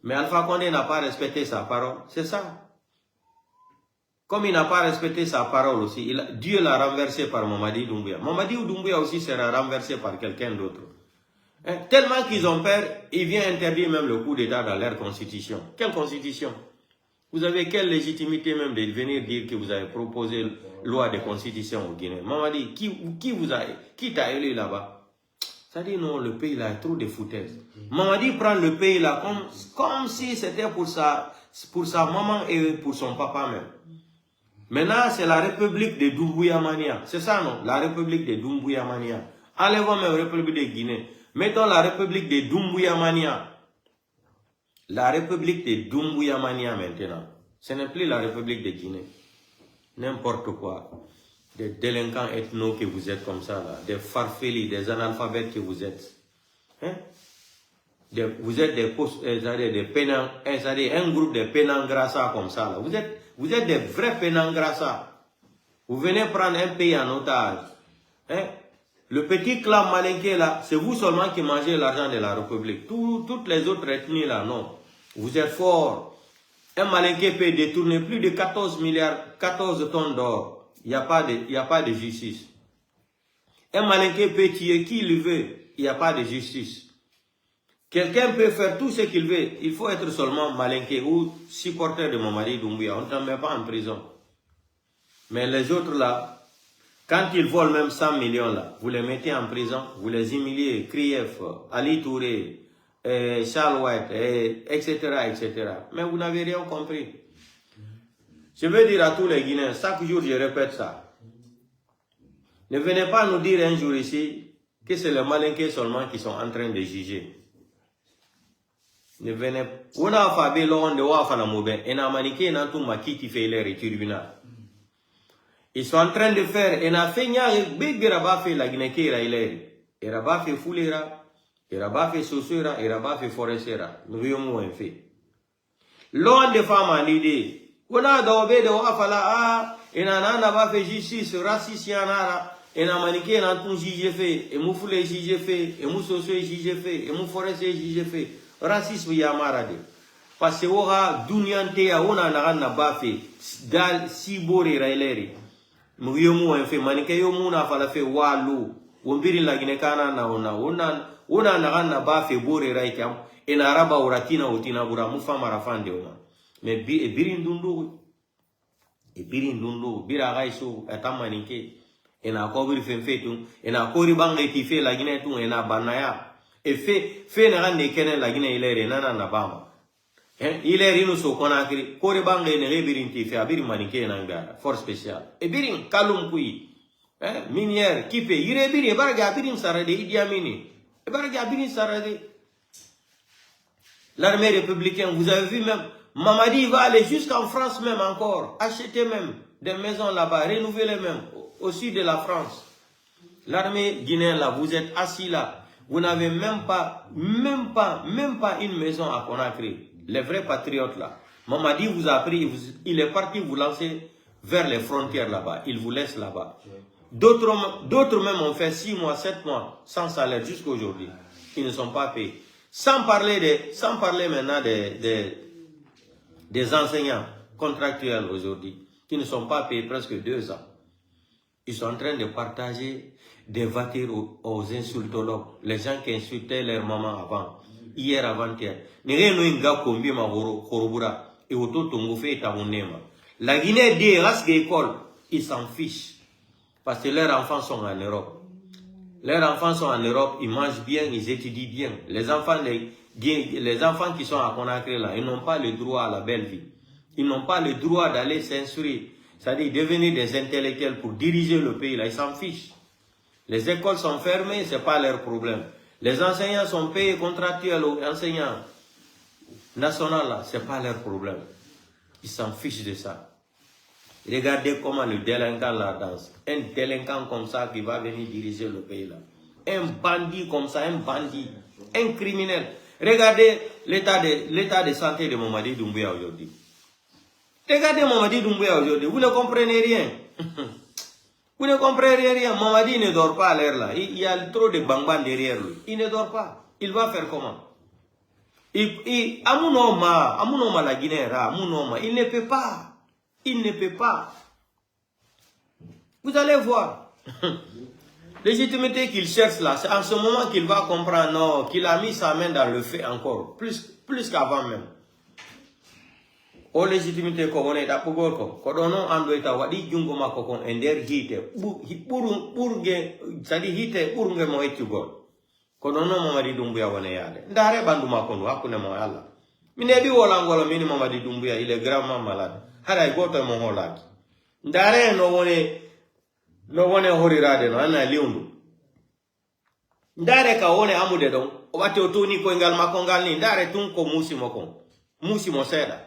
[SPEAKER 1] Mais Alpha Condé n'a pas respecté sa parole. C'est ça. Comme il n'a pas respecté sa parole aussi, Dieu l'a renversé par Mamadi Doumbouya. Mamadi Doumbouya aussi sera renversé par quelqu'un d'autre. Hein? Tellement qu'ils ont peur, il vient interdire même le coup d'État dans leur constitution. Quelle constitution? Vous avez quelle légitimité même de venir dire que vous avez proposé loi de constitution au Guinée? Mamadi, qui t'a élu là-bas? Ça dit non, le pays là est trop de foutaises. Mamadi prend le pays là comme si c'était pour sa maman et pour son papa même. Maintenant, c'est la République de Doumbouya Mania. C'est ça, non? La République de Doumbouya Mania. Enlevons même la République de Guinée. Mettons la République de Doumbouya Mania. La République de Doumbouya Mania maintenant. Ce n'est plus la République de Guinée. N'importe quoi. Des délinquants ethno que vous êtes comme ça, là. Des farfelis, des analphabètes que vous êtes. Hein? Vous êtes un groupe de pénangrassa comme ça, là. Vous êtes des vrais pénangrassa. Vous venez prendre un pays en otage. Hein? Le petit clan malinqué là, c'est vous seulement qui mangez l'argent de la République. Toutes les autres ethnies là, non. Vous êtes forts. Un malinqué peut détourner plus de 14 tonnes d'or. Il n'y a pas de justice. Un malinqué peut tuer qui il veut. Il n'y a pas de justice. Quelqu'un peut faire tout ce qu'il veut. Il faut être seulement malinqué ou supporter de Mamadi Doumbouya. On ne t'en met pas en prison. Mais les autres là, quand ils volent même 100 millions là, vous les mettez en prison, vous les humiliez, Krief, Ali Touré, Charles White, etc., etc. Mais vous n'avez rien compris. Je veux dire à tous les Guinéens, chaque jour je répète ça. Ne venez pas nous dire un jour ici que c'est les malinqués seulement qui sont en train de juger. Ne venez pas. On a fait l'on de Wafana Moubin, et n'a maniqué n'a tout maquis qui fait l'air et tribunal. Ils sont en train de faire, et n'a fait n'y a bébé rabat fait la Guinée qui est l'air. Et rabat fait foulera, et rabat fait saucera, et rabat fait forestera. Nous voyons un fait. L'on de femmes en idée. On a d'obé de Wafala, et n'a pas fait justice, raciste yanara. Et n'a maniqué n'a tout jugé fait, et mou foulé jugé fait, et mou saucé jugé fait, et mou forestier jugé fait. Racisme yamarade. Parce que oha dunyante ya ona na bafe dal sibore raileri. Muyomu en fe manike yomu na fala fe walu. Wombiri la ginekana na ona na bafe bore raikam en araba uratina utina bura mufa marafande ona. Me birindundu bira gaisu atamanike en akobiri fenfetu en akori bangai ti fe la ginetu en abanaya. Et fait n'a rien de qu'un la Guinée, il est nana nabama. Il est rino so konakri, kore bangue ne rebirinti fait abiri maniké nangara, force spéciale. Et birin kalum kui, minière, qui fait, il est biri, barga birin sarade, idiamini, et barga birin sarade. L'armée républicaine, vous avez vu même, Mamadi va aller jusqu'en France même encore, acheter même des maisons là-bas, renouveler même, au sud de la France. L'armée guinéenne là, vous êtes assis là. Vous n'avez même pas une maison à Conakry. Les vrais patriotes là. Mamadi vous a pris, il est parti vous lancer vers les frontières là-bas. Il vous laisse là-bas. D'autres même ont fait 6 mois, 7 mois sans salaire jusqu'à aujourd'hui. Ils ne sont pas payés. Sans parler maintenant des enseignants contractuels aujourd'hui qui ne sont pas payés presque 2 ans. Ils sont en train de partager des voitures aux insultologues, les gens qui insultaient leur maman avant, hier, avant-hier. La Guinée des races d'école, ils s'en fichent. Parce que leurs enfants sont en Europe. Leurs enfants sont en Europe, ils mangent bien, ils étudient bien. Les enfants qui sont à Conakry là, ils n'ont pas le droit à la belle vie. Ils n'ont pas le droit d'aller s'instruire. c'est-à-dire devenir des intellectuels pour diriger le pays, là, ils s'en fichent. Les écoles sont fermées, ce n'est pas leur problème. Les enseignants sont payés contractuels aux enseignants nationaux, là, ce n'est pas leur problème. Ils s'en fichent de ça. Regardez comment le délinquant la danse. Un délinquant comme ça qui va venir diriger le pays, là. Un bandit comme ça, un bandit, un criminel. Regardez l'état de santé de Mamadi Doumbouya aujourd'hui. Regardez Mamadi Doumbouya aujourd'hui, vous ne comprenez rien. Vous ne comprenez rien. Mamadi ne dort pas à l'air là. Il y a trop de bang-bang derrière lui. Il ne dort pas. Il va faire comment? Amunoma la Guinée, Amunoma, il ne peut pas. Il ne peut pas. Vous allez voir. Légitimité qu'il cherche là, c'est en ce moment qu'il va comprendre non, qu'il a mis sa main dans le feu encore, plus qu'avant même. O légitimité ko woni da pugol ko do non ando eta wadi jungo makko kon e der hite burge sadi hite burge mo eccugol ko do non Mamadi Doumbouya wona yaade ndare bandu makko ndo hakkunde mo Allah mine bi wolangolo mini Mamadi Doumbouya il est gravement malade haray goto mo holaki ndare no wone horirade no ana liundu ndare ka wone amude don o watti o toni ko ngal makko ngal ni ndare tun ko musi mo seda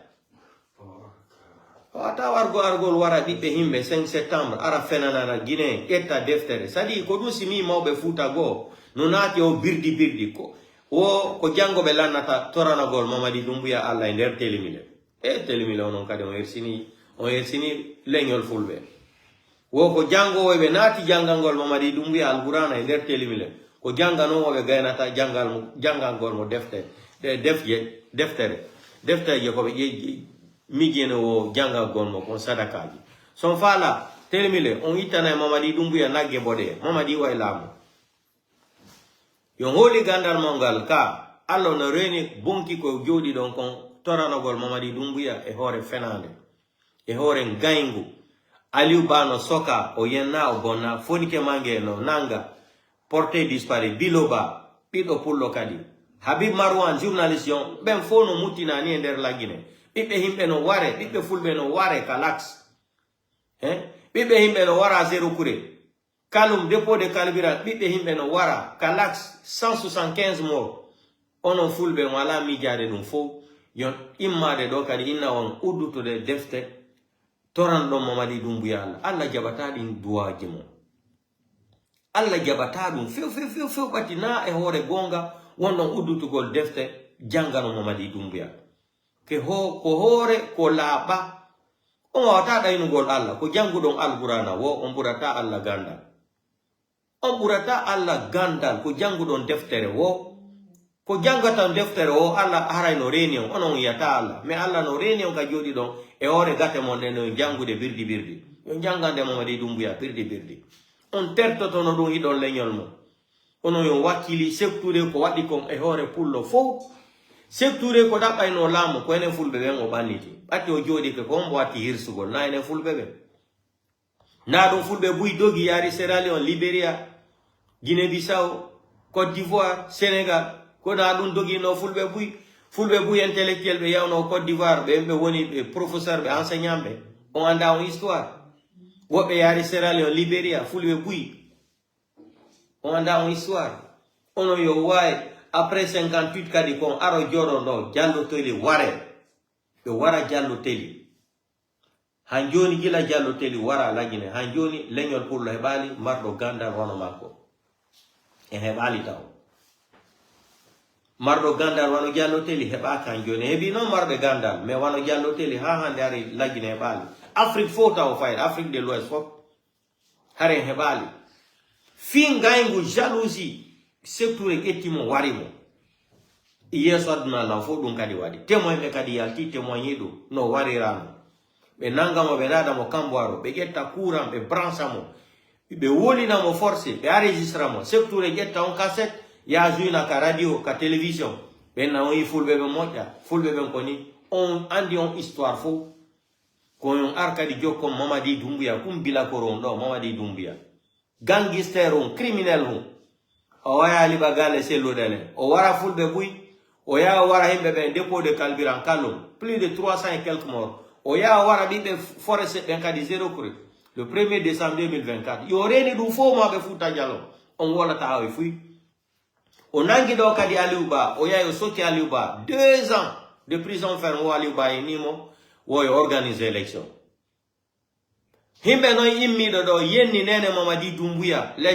[SPEAKER 1] ata wargo argol wara ɓiɓɓe himɓe 5 septembre ara fenanana Guinée ƴetta deftere sadi ko ɗum simi mawɓe Fuuta goo no naati o birdi ko janngoɓe lannata toranagol Mamadi Doumbouya Allah e nder telimile telimile onon kadi on hersini leñol fulɓe wo ko jangowoɓe naati jangalngol Mamadi Doumbouya Alqur'ana e nder telimile ko jangganowoɓe gaynata jangalngol mo deftere je koɓe migene wo janga gonmo kon sadakaji son fala telemile on itana Mamadi Doumbouya nagge bode Mamadi way laamu yo holi gandal mongal ka Allah no reni bonki ko jodi don kon toranagol Mamadi Doumbouya e hore fenande e hore gayngu Aliou Bano soka o yenna o bonna fonike mange no nanga porté disparu biloba pido pullo kadi Habib Marwan journaliste yon ben fono mutina ni nder la Guinée ɓiɓɓe himɓe no ware ɓiɓɓe fulɓe no ware ka lax ɓiɓɓe himɓe no wara zéro kure kalum dépôt de carburant ɓiɓɓe himɓe no wara ka lax 175 morts onon fulɓe wala mijade ɗum fof yon immade ɗo kadi inna on uddutude defte toranɗon Mamadi Doumbouya Allah jaɓata ɗin duwaji mo Allah jaɓata ɗum few ɓatti na e hoore gonga wonɗon uddutugol defte janngano Mamadi Doumbouya ko hoore ko laaɓa on wawata ɗaynugol Allah ko jannguɗon Alqur'ana wo on ɓurata Allah gandal ko jannguɗon deftere wo ko janngatan deftere wo Allah haray no reni on onon yiyata Allah mais Allah no reni on ka jooɗi ɗon e hoore gate mon ɗen no janngude birdi yo janngande Mamadi Doumbouya birdi on tertotono ɗum hiɗon leñol mo onon yo wakkili septude ko waɗi kon e hoore pullo fof septure ko ɗaɓɓayno laamu ko enen fulɓe ɓen o ɓanniti ɓatti o jooɗi ko on watti hirsugol na enen fulɓe ɓen na ɗum fulɓe buy dogi yaari Sierra Leone Libéria Guinée Bissau Côte d'Ivoire Sénégal ko na ɗum dogino fulɓe buy intellectuel ɓe yawno Côte d'Ivoire ɓe woni ɓe professeur ɓe enseignant ɓe on anda on histoire woɓɓe yaari Sierra Leone Libéria fulɓe buy on anda on histoire ono yo wawi après 58 kadi kon aro joɗo ɗo jalloteli ware ɓe wara jalloteli han joni gila jalloteli wara lagine han joni leñol pullo heɓali marɗo gandal wono makko e heɓali taw marɗo gandal wano jalloteli heɓaka han joni heeɓi noon marɓe gandal mais wano jalloteli ha hande ari lagine heɓali Afrique fof taw fayde Afrique de l'Ouest fof haren heɓali fi gaygu jalousie secteur ƴettimo warimo yeso aduna law fof ɗum kadi waɗi témoin ɓe kadi yalti témoigné ɗum no warirano ɓe nangamo ɓe naɗamo kamboiro ɓe ƴetta courant ɓe branchamo ɓe wolinamo forcé ɓe enregistramo secteur ƴetta on cassette ya juina ka radio ka télévision ɓen na on yi fulɓe ɓe moƴƴa fulɓe ɓen koni on andi on histoire fof koyon ar kadi jokkon Mamadi Doumbouya kum bilakoro on ɗo Mamadi Doumbouya gangster on criminel on o waya liɓa gale selluɗene o wara fulɓe buy o yaha wara himɓe ɓe dépôt de carburant kalum plus de 300 et quelques morts Oya Warabi Forest Benkadi 0 Kure. Le 1er décembre 2024. Il y aurait des nouveaux mois de Fouta Diallo. On voit la taille fouille. On a dit Kadi Aliouba, Oya Yosoti Aliouba, 2 ans de prison ferme ou Aliouba et Nimo, ou organiser l'élection. Les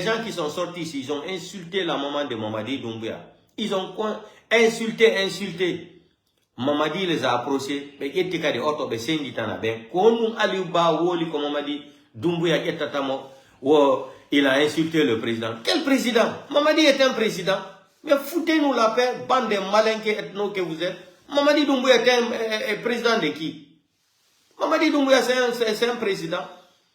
[SPEAKER 1] gens qui sont sortis ici, ils ont insulté la maman de Mamadi Doumbouya. Ils ont insulté. Mamadi les a approchés, mais il y a des autres qui sont venus. Quand Aliouba Woli comme Mamadi Doumbouya il a insulté le président. Quel président? Mamadi est un président. Mais foutez-nous la paix, bande de malinqués ethno que vous êtes. Mamadi Doumbouya est un président de qui? Mamadi Doumbouya c'est un président.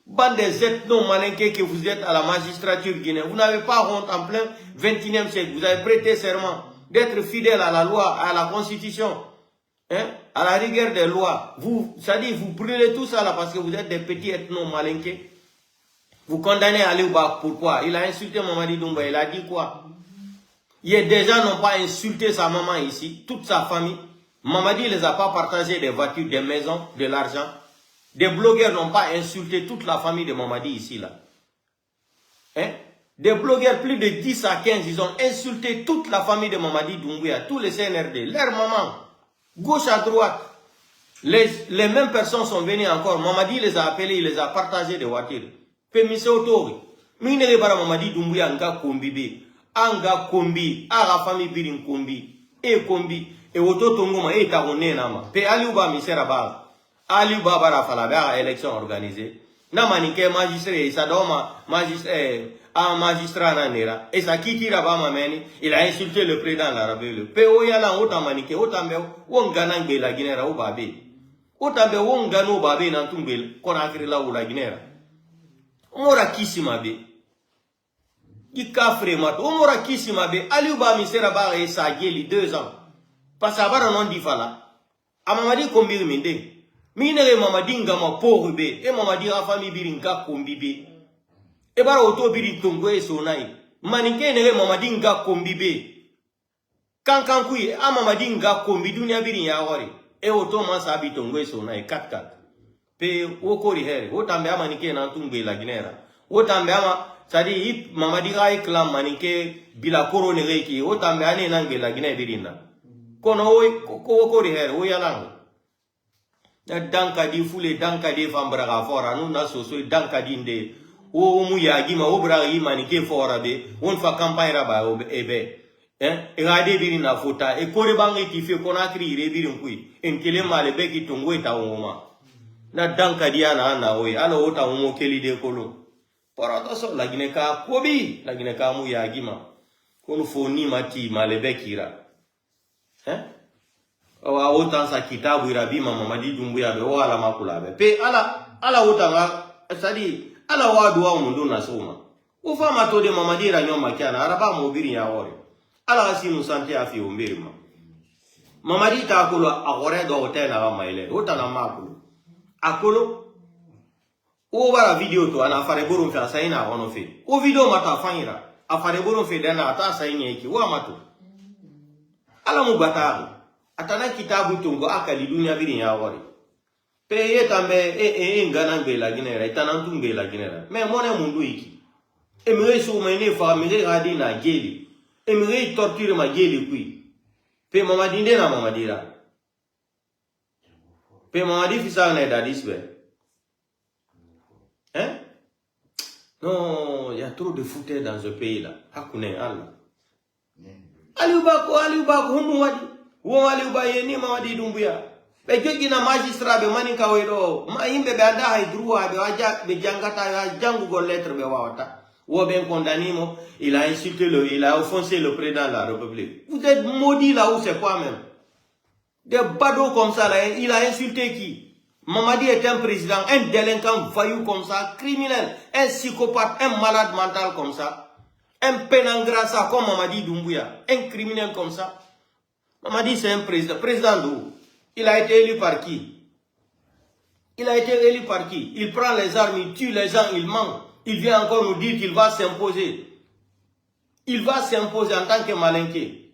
[SPEAKER 1] Bande des ethno malinqués que vous êtes à la magistrature guinéenne. Vous n'avez pas honte en plein 21e siècle. Vous avez prêté serment d'être fidèle à la loi, à la constitution, hein, à la rigueur des lois. C'est-à-dire, vous brûlez tout ça là parce que vous êtes des petits ethno malinqués. Vous condamnez Aliouba, pourquoi? Il a insulté Mamadi Doumbouya, il a dit quoi? Des gens n'ont pas insulté sa maman ici, toute sa famille. Mamadi ne les a pas partagé des voitures, des maisons, de l'argent. Des blogueurs n'ont pas insulté toute la famille de Mamadi ici, là. Hein? Des blogueurs, plus de 10 à 15, ils ont insulté toute la famille de Mamadi Doumbouya, tous les CNRD, leur maman, gauche à droite. Les mêmes personnes sont venues encore. Mamadi les a appelés, il les a partagé des voitures. Pemise autori. Minere bara Mamadi Doumbouya nga kombi anga kombi, la famille birin kombi, et auto tongoma et taroné nama. Pe Aliouba misera ba. Aliouba bara fala élection organisée. Na manike magistrat, ça doma magistrat nanera. Et ça qui tire ba mameni, il a insulté le président de la République. Pe oyala autant manike, autant be won ganangbe la Guinée ou babe. Autant be won gano babe nan tumbel konakri la ou la Guinée. Omora kisimabe. Ika fremato. Omora kisimabe. Aliouba misera ba e sa geli 2 ans. Parce que abara non di fala. Amamadi kombiri minde. Minere Mamadi ngama pauvre be. E Mamadi ra famille biringa kombi be. E bara auto biri tongo e sonai. Manike nere Mamadi nga kombi be. Kankan kui Mamadi nga kombi dunia birin ya wari. E auto man sabi tongo e sonai 4-4. Pe wokori here. Wotambe amanike na tumbe la Guinera. Wotambe ama sadi Mamadi ra iklam manike bila koro nere ki. Wotambe ane nange la Guinea birina. Kono wokori here. Woyalango. Danka di fule danka di fambraga fora nu na soso danka di nde o mu yagi ma obra yi manike fora be on fa campagne raba ebe regardez biri na fota e kore bangi ti fe kona kri re biri nkui en kele male be ki tongo eta ngoma na danka di ana na oy ala ota mo keli de kolo para to so la Guinée ka kobi la Guinée ka mu yagi ma kono foni mati male be kira wa autant sa kitabu irabi Mamadi Doumbouya be wala makula be pe ala utanga sadi ala wadu wa mundu na soma o fama to de Mamadi ra nyoma kana araba mo biri ya wore ala si musante afi ombirima Mamadi ta akolo agore do hotel na maile utana makulu akolo o bara video to ana fare borum fa saina wono fe o video mata fanira afare borum fe dana ata saini eki wa mato ala mu bataru atana kitabu tungo akali dunia birin ya wari pe yetambe ngana ngela Guinera itana tumbe la Guinera mais mona mundu iki emire so mene fa mire gadi na geli emire torture ma geli kui pe Mamadi nde na Mamadira pe Mamadi fisa na dadisbe non il y a trop de foutaises dans ce pays là hakune Allah Aliouba ko humu wadi wo Aliouba yeni Mamadi Doumbouya be jogi na magistrat be maninka wedo ma yimbe be anda hay droit be waja be jangata ya jangu go lettre be wawata wo ben condamné mo il a insulté il a offensé le président de la République. Vous êtes maudit là où c'est quoi même des badauds comme ça là, il a insulté qui? Mamadi est un président, un délinquant voyou comme ça, criminel, un psychopathe, un malade mental comme ça, un penangrassa comme Mamadi Doumbouya, un criminel comme ça. Mamadi c'est un président. Président d'où? Il a été élu par qui? Il a été élu par qui? Il prend les armes, il tue les gens, il ment. Il vient encore nous dire qu'il va s'imposer. Il va s'imposer en tant que malinqué.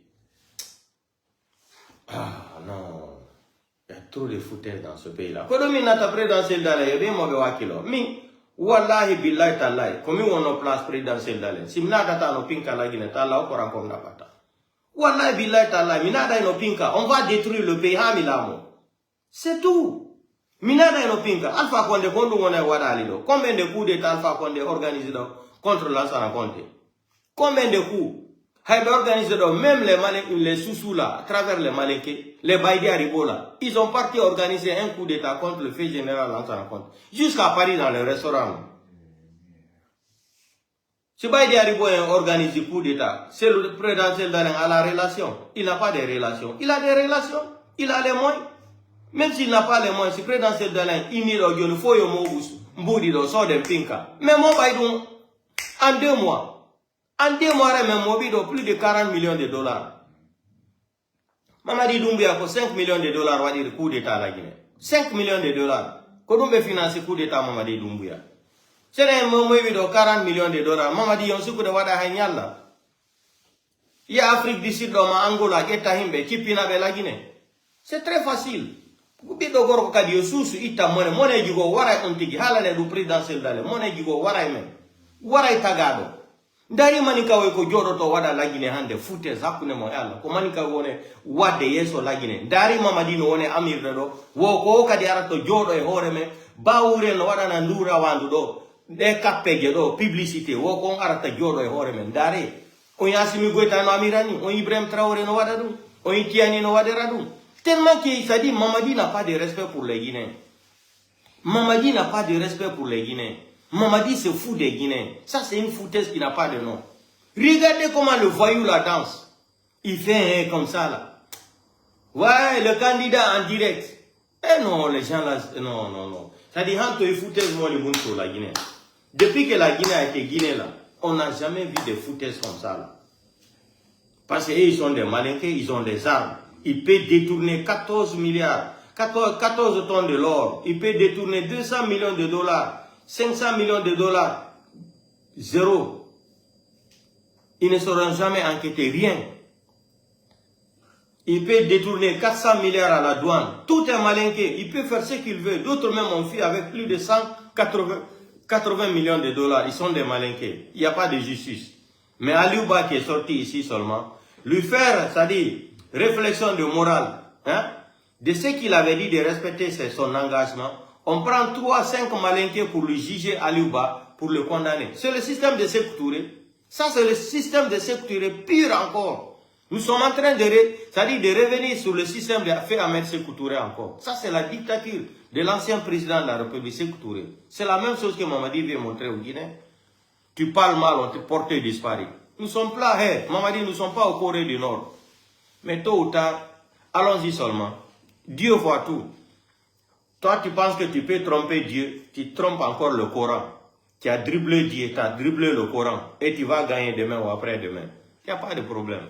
[SPEAKER 1] Ah non. Il y a trop de foutaises dans ce pays-là. Quand on a présidentielle d'aller, il y a des mauvais wakilo. Mais, wallahi billahi tallahi, comme on a place présidentielle d'aller, si on a data no pinka la Guinée, t'as là encore un comme pata. Wallahi billahi tallahi, minada no pinka, on va détruire le pays hamilamo. C'est tout. Minada no pinka, Alpha Condé, quand on a wadalido, combien de coups d'État Alpha Condé organisé contre l'Ansana Conté? Combien de coups? Il organisé même les sous-sous là, à travers les Malinké, les Baïdi Haribo là, ils ont parti organiser un coup d'État contre le fait général Lansana Conté. Jusqu'à Paris dans les restaurants. Si Baïdi Haribo a organisé coup d'État, c'est le présidentiel à la relation. Il n'a pas de relations. Il a des relations. Il a les moyens. Même s'il n'a pas les moyens, si le présidentiel d'Alain, il n'y a pas de faux Mboudi do sort de Pinka. Mais moi, en 2 mois, même Mobido plus de 40 millions de dollars. Mamadi Doumbia pour 5 millions de dollars, on va dire coup d'État à la Guinée. 5 millions de dollars. Comment on finance le coup d'État Mamadi Doumbia? C'est un Mobido 40 millions de dollars. Mamadi Yonsuku de Wada Hanyala. Il y a Afrique du Sud, Angola, Getahimbe, Kipina de la Guinée. C'est très facile. Bido Goro Kadio Susu, Ita Mone, Mone Jugo, Warai Ontigi, Halane du présidentiel d'Ale, Mone Jugo, Warai Men, Warai Tagado. Dari manika weko joro to wada la Guinée hande fute zakune mo yalla ko manika wone wadde yeso la Guinée dari Mamadi no wone amir do wo ko kadi arato jodo e hore me bawure no wada na ndura wandu do de kappeje do publicité wo ko arata jodo e hore me dari o Yassimi Goïta no amirani o Ibrahim Traoré no wada dum o Tiani no wada dum tellement que ça dit Mamadi n'a pas de respect pour les Guinéens. Mamadi n'a pas de respect pour les Guinéens. Mamadi se fout des Guinéens. Ça, c'est une foutaise qui n'a pas de nom. Regardez comment le voyou la danse. Il fait comme ça, là. Ouais, le candidat en direct. Eh non, les gens là, non, non, non. Ça dit, il foutaise, moi, le monde sur la Guinée. Depuis que la Guinée a été Guinée, là, on n'a jamais vu des foutaises comme ça, là. Parce qu'ils sont des malinqués, ils ont des armes. Ils peuvent détourner 14 milliards, 14 tonnes de l'or. Ils peuvent détourner 200 millions de dollars. 500 millions de dollars, zéro. Ils ne seront jamais enquêtés, rien. Ils peuvent détourner 400 milliards à la douane. Tout est malinqué. Ils peuvent faire ce qu'ils veulent. D'autres même ont fait avec plus de 180 millions de dollars. Ils sont des malinqués. Il n'y a pas de justice. Mais Aliouba qui est sorti ici seulement, lui faire, c'est-à-dire, réflexion de morale, hein, de ce qu'il avait dit de respecter son engagement. On prend 3-5 malinqués pour le juger Aliouba, pour le condamner. C'est le système de Sékou Touré. Ça, c'est le système de Sékou Touré pur encore. Nous sommes en train de revenir sur le système de fait Ahmed Sékou Touré encore. Ça, c'est la dictature de l'ancien président de la République, Sékou Touré. C'est la même chose que Mamadi vient montrer au Guinée. Tu parles mal, on te porte disparu. Nous sommes là, hey, Mamadi, nous ne sommes pas au Corée du Nord. Mais tôt ou tard, allons-y seulement. Dieu voit tout. Toi, tu penses que tu peux tromper Dieu, tu trompes encore le Coran. Tu as dribblé Dieu, tu as dribblé le Coran, et tu vas gagner demain ou après-demain. Il n'y a pas de problème.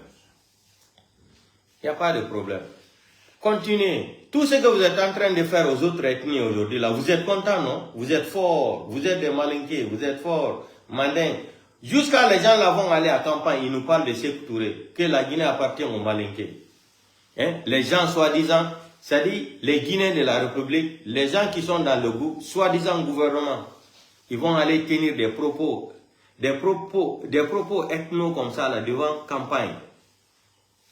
[SPEAKER 1] Il n'y a pas de problème. Continuez. Tout ce que vous êtes en train de faire aux autres ethnies aujourd'hui, là, vous êtes contents, non? Vous êtes forts, vous êtes des malinqués, vous êtes forts, mandins. Jusqu'à les gens là vont aller à campagne, ils nous parlent de Sékou Touré, que la Guinée appartient aux malinqués. Hein? Les gens soi-disant, c'est-à-dire les Guinéens de la République, les gens qui sont dans le soi-disant gouvernement, ils vont aller tenir des propos ethno comme ça là devant campagne.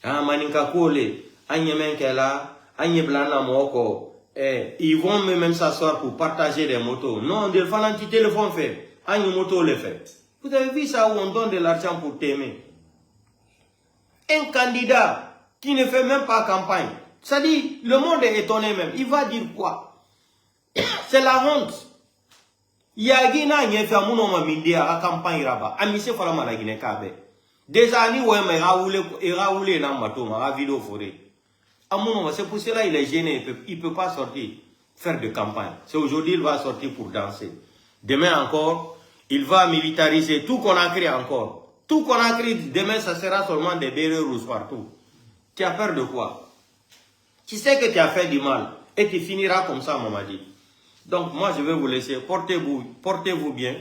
[SPEAKER 1] Ah, Maninka Kole, Agnemenkela, Agneblana Moko, ils vont même s'asseoir pour partager des motos. Non, des fanatiques le font faire. Agne moto le fait. Vous avez vu ça où on donne de l'argent pour t'aimer? Un candidat qui ne fait même pas campagne. Ça dit, le monde est étonné même. Il va dire quoi? C'est la honte. Yagina n'y fait mon mindi à campagne là-bas. Amise Falama la Guinée Kabe. Des années où il a roulé dans ma tombe, à vidéo forêt. C'est pour cela qu'il est gêné. Il ne peut pas sortir, faire de campagne. C'est aujourd'hui qu'il va sortir pour danser. Demain encore, il va militariser tout qu'on a créé encore. Tout qu'on a créé, demain, ça sera seulement des bérets rouges partout. Tu as peur de quoi? Tu sais que tu as fait du mal et tu finiras comme ça, Mamadi. Donc, moi, je vais vous laisser. Portez-vous bien.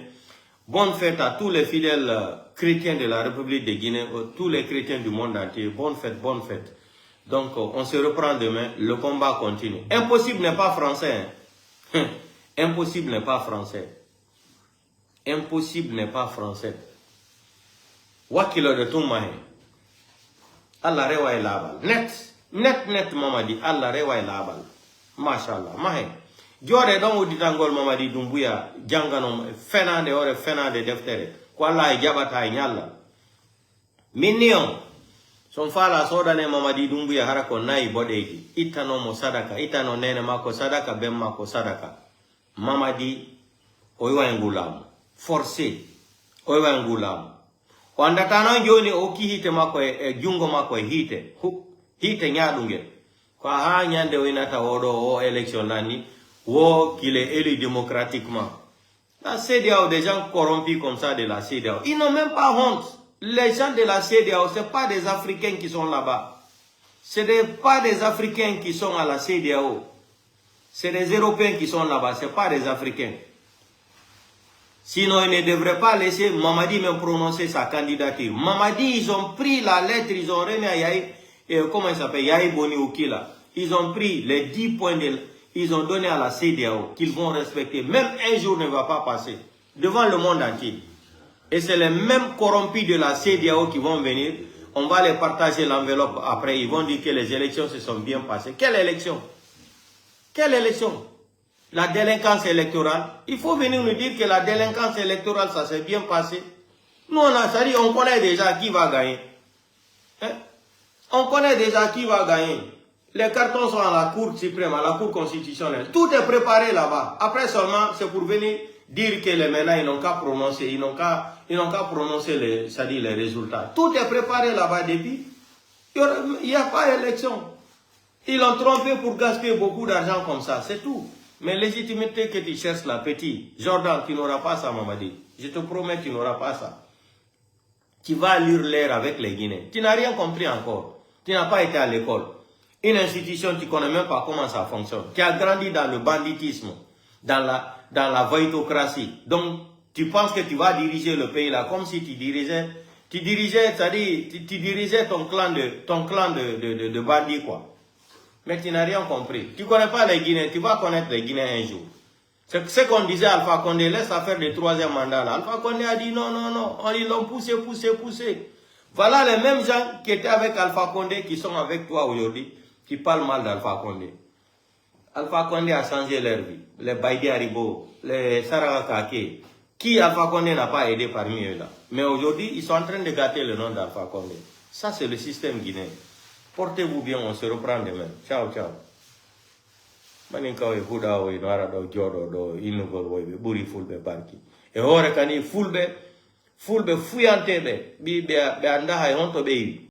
[SPEAKER 1] Bonne fête à tous les fidèles chrétiens de la République de Guinée, tous les chrétiens du monde entier. Bonne fête, bonne fête. Donc, on se reprend demain. Le combat continue. Impossible n'est pas français. Hein. Impossible n'est pas français. Impossible n'est pas français. Wakilo de tout mahe. Allah rewa ilabal. Net, mamadi. Allah rewa ilabal. Mashallah. Mahe. Jore don uditangol mamadi dumbuya. Janganom. Fenande ore fenande deftere. Kwa Allah jabata nyalla. Minion. Son fala sodane mamadi dumbuya harako nai bodegi. Itano mo sadaka. Itano nene mako sadaka. Ben mako sadaka. Mamadi. Oiwa ngulamu. Forcé. Oiwa ngulamu. Wanda tano joni oki hite mako jungo mako hite nyadunge. Kwa haa nyande winata odo o élection nani. Wo qu'il est élu démocratiquement. La CEDEAO, des gens corrompus comme ça de la CEDEAO. Ils n'ont même pas honte. Les gens de la CEDEAO, ce n'est pas des Africains qui sont là-bas. Ce n'est pas des Africains qui sont à la CEDEAO. C'est des Européens qui sont là-bas, ce n'est pas des Africains. Sinon, ils ne devraient pas laisser Mamadi même prononcer sa candidature. Mamadi, ils ont pris la lettre, ils ont remis à Yahi, comment il s'appelle, Yahi Boni Oukila. Ils ont pris les 10 points, ils ont donné à la CEDEAO qu'ils vont respecter. Même un jour ne va pas passer devant le monde entier. Et c'est les mêmes corrompus de la CEDEAO qui vont venir. On va les partager l'enveloppe après. Ils vont dire que les élections se sont bien passées. Quelle élection? Quelle élection? La délinquance électorale. Il faut venir nous dire que la délinquance électorale, ça s'est bien passé. Nous, on connaît déjà qui va gagner. Hein? On connaît déjà qui va gagner. Les cartons sont à la Cour suprême, à la Cour constitutionnelle. Tout est préparé là-bas. Après seulement, c'est pour venir dire que les ménages, ils n'ont qu'à prononcer, ils n'ont qu'à prononcer les résultats. Tout est préparé là-bas depuis. Il n'y a pas d'élection. Ils l'ont trompé pour gaspiller beaucoup d'argent comme ça, c'est tout. Mais légitimité que tu cherches là, petit, Jordan, tu n'auras pas ça, Mamadi. Je te promets, tu n'auras pas ça. Tu vas lire l'air avec les Guinéens. Tu n'as rien compris encore. Tu n'as pas été à l'école. Une institution, tu ne connais même pas comment ça fonctionne. Tu as grandi dans le banditisme, dans la voïtocratie. Donc, tu penses que tu vas diriger le pays là comme si tu dirigeais, c'est-à-dire, tu dirigeais ton clan de bandits, quoi. Mais tu n'as rien compris. Tu ne connais pas les Guinéens, tu vas connaître les Guinéens un jour. C'est ce qu'on disait à Alpha Condé, laisse affaire du troisième mandat là. Alpha Condé a dit non, ils l'ont poussé. Voilà les mêmes gens qui étaient avec Alpha Condé qui sont avec toi aujourd'hui, qui parlent mal d'Alpha Condé. Alpha Condé a changé leur vie. Les Baïdi Haribo, les Saraka Kake. Qui Alpha Condé n'a pas aidé parmi eux là. Mais aujourd'hui, ils sont en train de gâter le nom d'Alpha Condé. Ça, c'est le système guinéen. Portez-vous bien, on se reprend demain. Ciao. Maninkawe huda o inara do jodo do inugol woybe buri fulbe barki. E hore kani fulbe fuyantebe be anda hay honto be